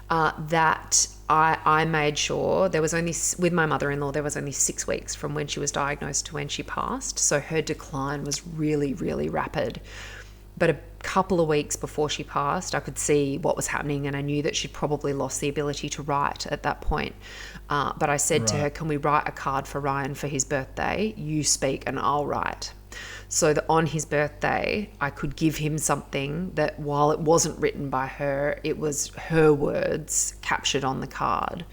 that I made sure there was only, with my mother-in-law, there was only 6 weeks from when she was diagnosed to when she passed. So her decline was really, really rapid. But a couple of weeks before she passed, I could see what was happening, and I knew that she'd probably lost the ability to write at that point. But I said to her, can we write a card for Ryan for his birthday? You speak and I'll write. So that on his birthday, I could give him something that, while it wasn't written by her, it was her words captured on the card.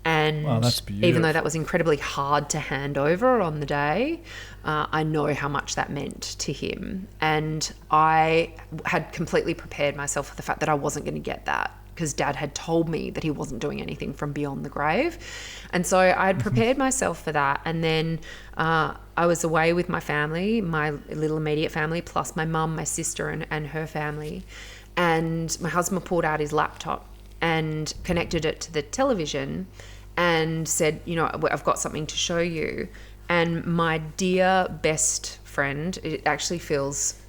And wow, that's beautiful. Even though that was incredibly hard to hand over on the day, I know how much that meant to him. And I had completely prepared myself for the fact that I wasn't going to get that, because Dad had told me that he wasn't doing anything from beyond the grave. And so I had prepared myself for that. And then I was away with my family, my little immediate family, plus my mum, my sister, and her family. And my husband pulled out his laptop and connected it to the television and said, you know, I've got something to show you. And my dear best friend, it actually feels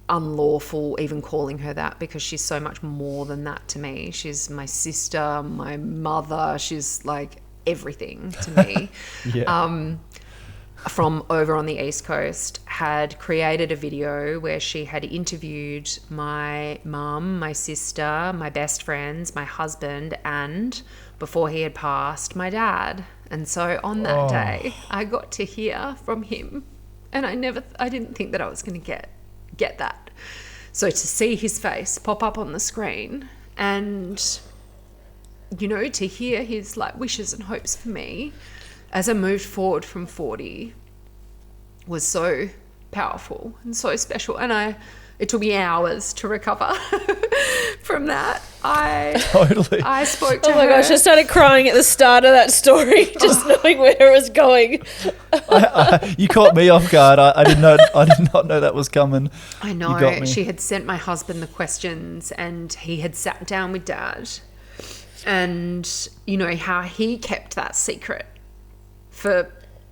unlawful even calling her that, because she's so much more than that to me. She's my sister, my mother, she's like everything to me. From over on the East Coast, had created a video where she had interviewed my mum, my sister, my best friends, my husband, and before he had passed, my dad. And so on that day, I got to hear from him, and I didn't think that I was going to get that. So to see his face pop up on the screen, and, you know, to hear his like wishes and hopes for me as I moved forward from 40 was so powerful and so special. And it took me hours to recover from that. Totally. I spoke to her. Oh my gosh, I started crying at the start of that story, just knowing where it was going. You caught me off guard. I did not know that was coming. I know. You got me. She had sent my husband the questions, and he had sat down with Dad, and you know how he kept that secret for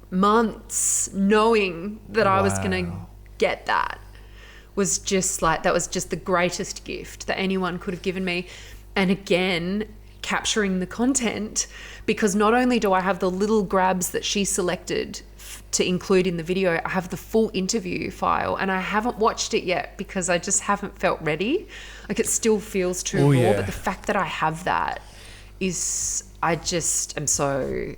months, knowing that I was going to get that. Was just like, that was just the greatest gift that anyone could have given me. And again, capturing the content, because not only do I have the little grabs that she selected to include in the video, I have the full interview file, and I haven't watched it yet because I just haven't felt ready. Like, it still feels too raw, yeah. but the fact that I have that is, I just am so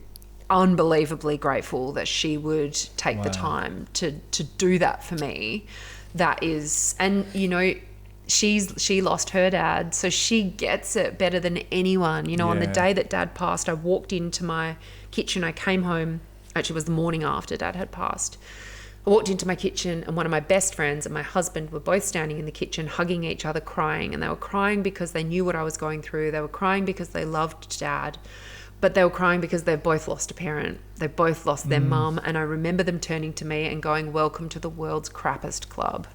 unbelievably grateful that she would take the time to do that for me. That is, and you know, she lost her dad, so she gets it better than anyone. You know, on the day that Dad passed, I walked into my kitchen. I came home, actually it was the morning after Dad had passed. I walked into my kitchen, and one of my best friends and my husband were both standing in the kitchen hugging each other, crying. And they were crying because they knew what I was going through. They were crying because they loved Dad, but they were crying because they've both lost a parent. They both lost their mum. And I remember them turning to me and going, "Welcome to the world's crappiest club."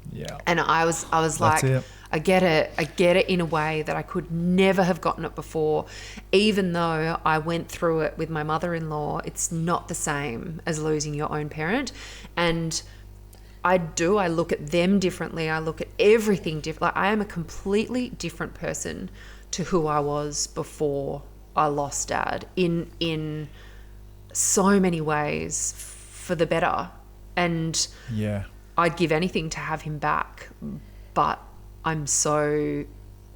Yeah. And I was like, it. I get it in a way that I could never have gotten it before. Even though I went through it with my mother-in-law, it's not the same as losing your own parent. And I look at them differently. I look at everything different. Like, I am a completely different person to who I was before I lost Dad in so many ways, for the better. And I'd give anything to have him back, but I'm so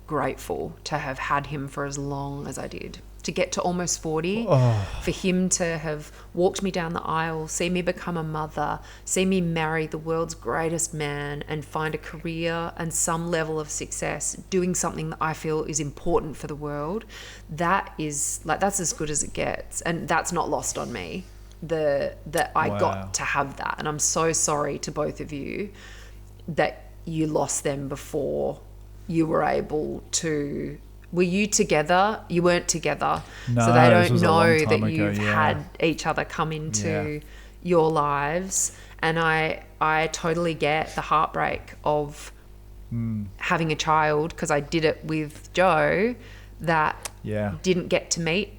grateful to have had him for as long as I did. To get to almost 40, for him to have walked me down the aisle, see me become a mother, see me marry the world's greatest man and find a career and some level of success doing something that I feel is important for the world, that's as good as it gets. And that's not lost on me, that I got to have that. And I'm so sorry to both of you that you lost them before you were able to. Were you together? You weren't together. No, so they don't know that you've had each other come into your lives. And I totally get the heartbreak of having a child, because I did it with Joe that didn't get to meet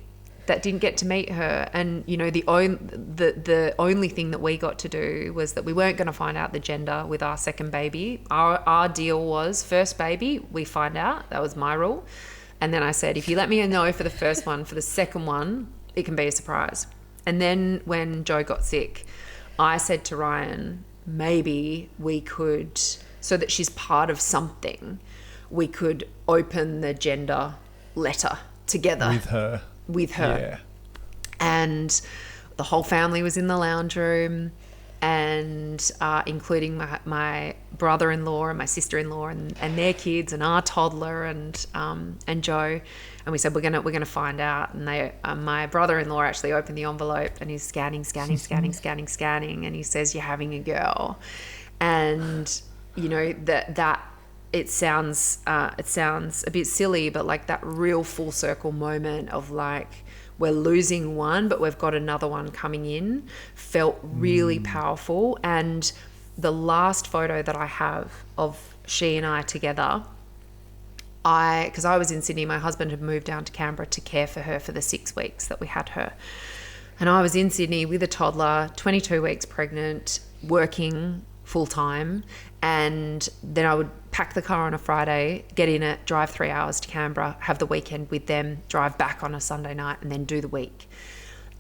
her. And the only thing that we got to do was that we weren't going to find out the gender with our second baby. Our deal was, first baby we find out. That was my rule. And then I said, if you let me know for the first one, for the second one it can be a surprise. And then when Joe got sick, I said to Ryan, maybe we could, so that she's part of something, we could open the gender letter together with her. And the whole family was in the lounge room, and including my brother-in-law and my sister-in-law and their kids and our toddler and Joe. And we said, we're gonna find out. And my brother-in-law actually opened the envelope, and he's scanning, and he says, you're having a girl. And that it sounds a bit silly, but like that real full circle moment of like, we're losing one, but we've got another one coming in, felt really powerful. And the last photo that I have of she and I together, because I was in Sydney, my husband had moved down to Canberra to care for her for the 6 weeks that we had her. And I was in Sydney with a toddler, 22 weeks pregnant, working full time. And then I would pack the car on a Friday, get in it, drive 3 hours to Canberra, have the weekend with them, drive back on a Sunday night, and then do the week.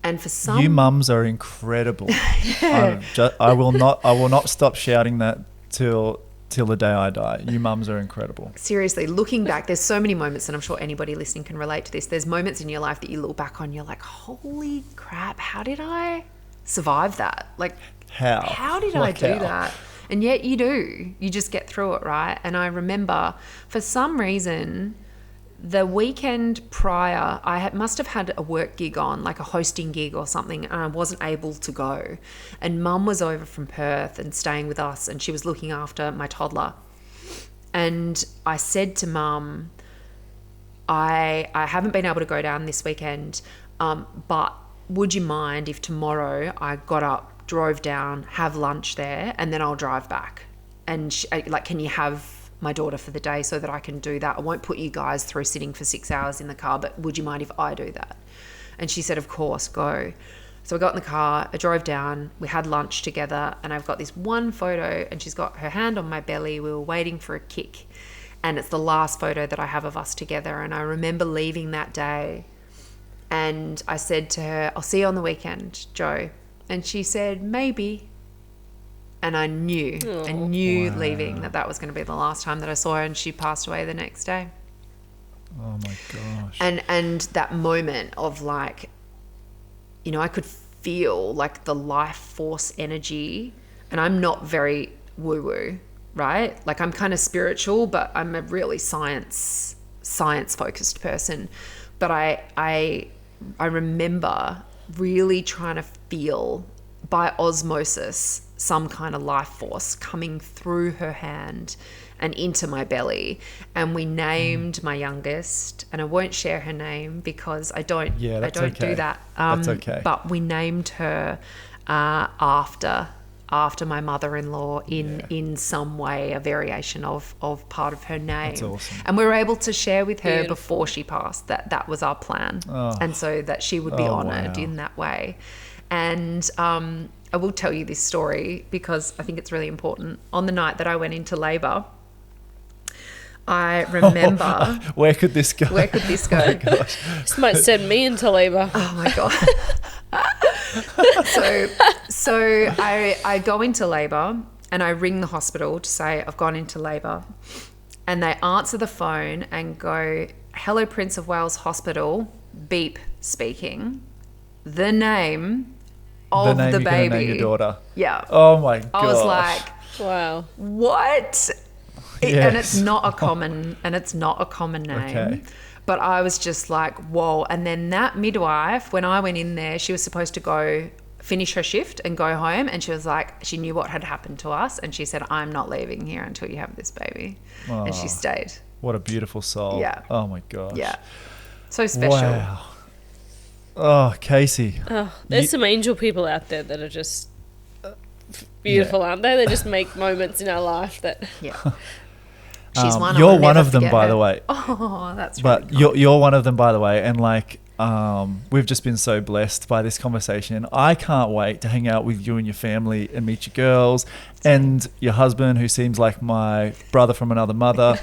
And for some, you mums are incredible. I will not stop shouting that till the day I die. You mums are incredible. Seriously, looking back, there's so many moments, and I'm sure anybody listening can relate to this. There's moments in your life that you look back on, you're like, holy crap, how did I survive that? Like, how did I do that? And yet you do. You just get through it, right? And I remember, for some reason, the weekend prior, must have had a work gig on, like a hosting gig or something, and I wasn't able to go. And Mum was over from Perth and staying with us, and she was looking after my toddler. And I said to Mum, I haven't been able to go down this weekend, but would you mind if tomorrow I got up, drove down, have lunch there, and then I'll drive back? And can you have my daughter for the day so that I can do that? I won't put you guys through sitting for 6 hours in the car, but would you mind if I do that? And she said, of course, go. So I got in the car, I drove down, we had lunch together, and I've got this one photo, and she's got her hand on my belly. We were waiting for a kick, and it's the last photo that I have of us together. And I remember leaving that day, and I said to her, I'll see you on the weekend, Joe. And she said, maybe. And I knew leaving that was going to be the last time that I saw her, and she passed away the next day. Oh my gosh. And that moment of like, I could feel like the life force energy, and I'm not very woo-woo, right? Like, I'm kind of spiritual, but I'm a really science focused person. But I remember really trying to feel by osmosis some kind of life force coming through her hand and into my belly. And we named my youngest, and I won't share her name because I don't do that. That's okay. But we named her after after my mother-in-law in some way, a variation of part of her name. That's awesome. And we were able to share with her Beautiful. before she passed that was our plan. And so that she would be honoured in that way. And I will tell you this story because I think it's really important. On the night that I went into labour, I remember... Where could this go? Where could this go? Oh my gosh. This might send me into labour. Oh my God. So I go into labour and I ring the hospital to say I've gone into labour, and they answer the phone and go, "Hello, Prince of Wales Hospital, beep speaking. The name of the you're baby." gonna name your daughter. Yeah. Oh my gosh. I was like, Wow. what? Yes. And it's not a common name. Okay. But I was just like, whoa. And then that midwife, when I went in there, she was supposed to go finish her shift and go home. And she was like, she knew what had happened to us. And she said, "I'm not leaving here until you have this baby." And she stayed. What a beautiful soul. Yeah. Oh my gosh. Yeah. So special. Wow. Oh, Casey. Oh, there's some angel people out there that are just beautiful, aren't they? They just make moments in our life that... Yeah. She's one. You're I'll one never of them, forget by her. the way. Oh, that's really But kind. you're one of them, by the way. And like, we've just been so blessed by this conversation. I can't wait to hang out with you and your family and meet your girls and your husband, who seems like my brother from another mother.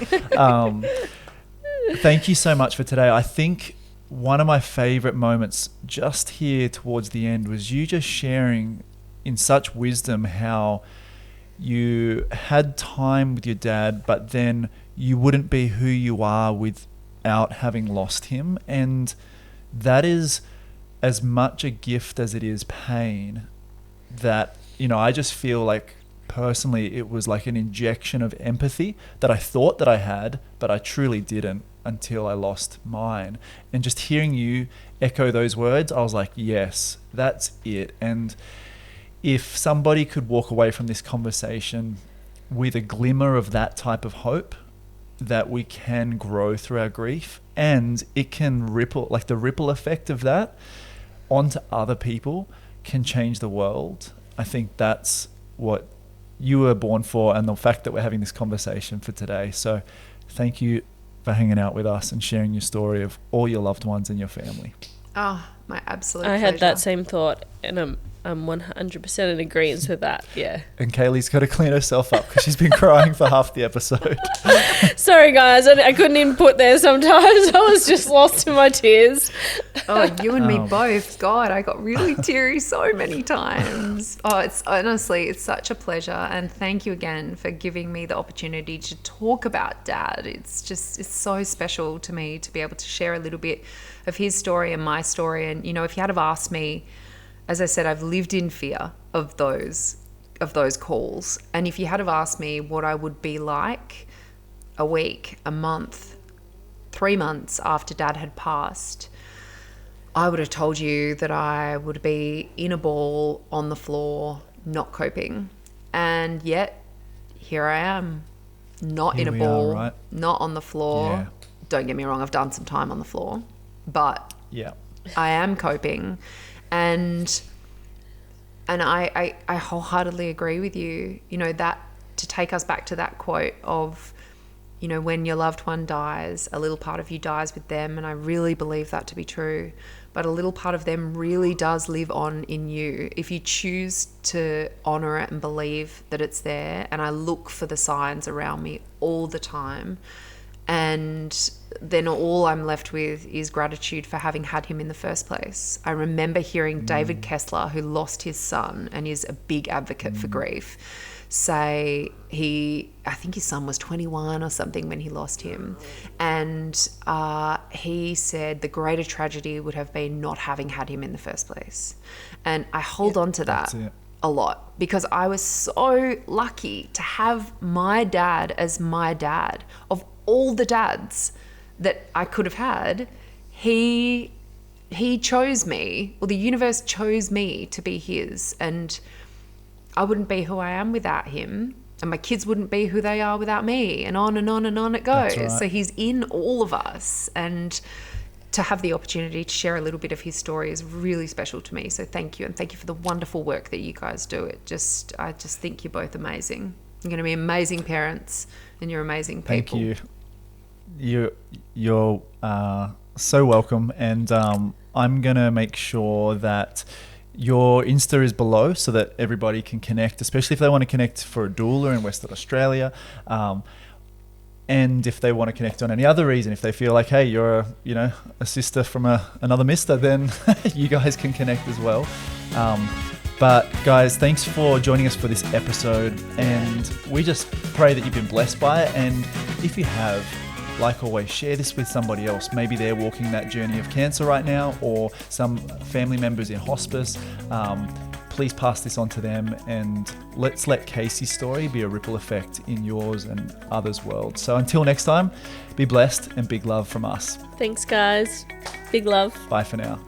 Thank you so much for today. I think one of my favorite moments just here towards the end was you just sharing in such wisdom how you had time with your dad, but then you wouldn't be who you are without having lost him. And that is as much a gift as it is pain. That, you know, I just feel like personally it was like an injection of empathy that I thought that I had, but I truly didn't until I lost mine. And just hearing you echo those words, I was like, yes, that's it. And if somebody could walk away from this conversation with a glimmer of that type of hope, that we can grow through our grief and it can ripple, like the ripple effect of that onto other people can change the world. I think that's what you were born for, and the fact that we're having this conversation for today. So thank you for hanging out with us and sharing your story of all your loved ones and your family. Oh, my absolute I had pleasure. that same thought, and I'm 100% in agreement with that. Yeah. And Kaylee's got to clean herself up because she's been crying for half the episode. Sorry, guys. I couldn't input there sometimes. I was just lost in my tears. Oh, you and me both. God, I got really teary so many times. Oh, it's honestly, it's such a pleasure. And thank you again for giving me the opportunity to talk about Dad. It's so special to me to be able to share a little bit of his story and my story. And, you know, if you had have asked me, as I said, I've lived in fear of those calls. And if you had have asked me what I would be like a week, a month, 3 months after Dad had passed, I would have told you that I would be in a ball on the floor, not coping. And yet, here I am, not Here in a we ball, are, right? not on the floor. Yeah. Don't get me wrong, I've done some time on the floor, but Yeah. I am coping. And I wholeheartedly agree with you, you know, that to take us back to that quote of, you know, when your loved one dies, a little part of you dies with them. And I really believe that to be true. But a little part of them really does live on in you if you choose to honor it and believe that it's there. And I look for the signs around me all the time. And then all I'm left with is gratitude for having had him in the first place. I remember hearing David Kessler, who lost his son and is a big advocate for grief, say I think his son was 21 or something when he lost him. And he said the greater tragedy would have been not having had him in the first place. And I hold on to that a lot because I was so lucky to have my dad as my dad. Of all the dads that I could have had, he chose me, or the universe chose me to be his, and I wouldn't be who I am without him, and my kids wouldn't be who they are without me, and on and on and on it goes. That's right. So he's in all of us, and to have the opportunity to share a little bit of his story is really special to me. So thank you, and thank you for the wonderful work that you guys do. I just think you're both amazing. You're going to be amazing parents, and you're amazing people. Thank you. You're so welcome, and I'm going to make sure that your Insta is below so that everybody can connect, especially if they want to connect for a doula in Western Australia. And if they want to connect on any other reason, if they feel like, hey, you're a sister from another mister, then you guys can connect as well. But guys, thanks for joining us for this episode, and we just pray that you've been blessed by it. And if you have, like always, share this with somebody else. Maybe they're walking that journey of cancer right now, or some family members in hospice. Please pass this on to them, and let's let Casey's story be a ripple effect in yours and others' world. So until next time, be blessed, and big love from us. Thanks, guys. Big love. Bye for now.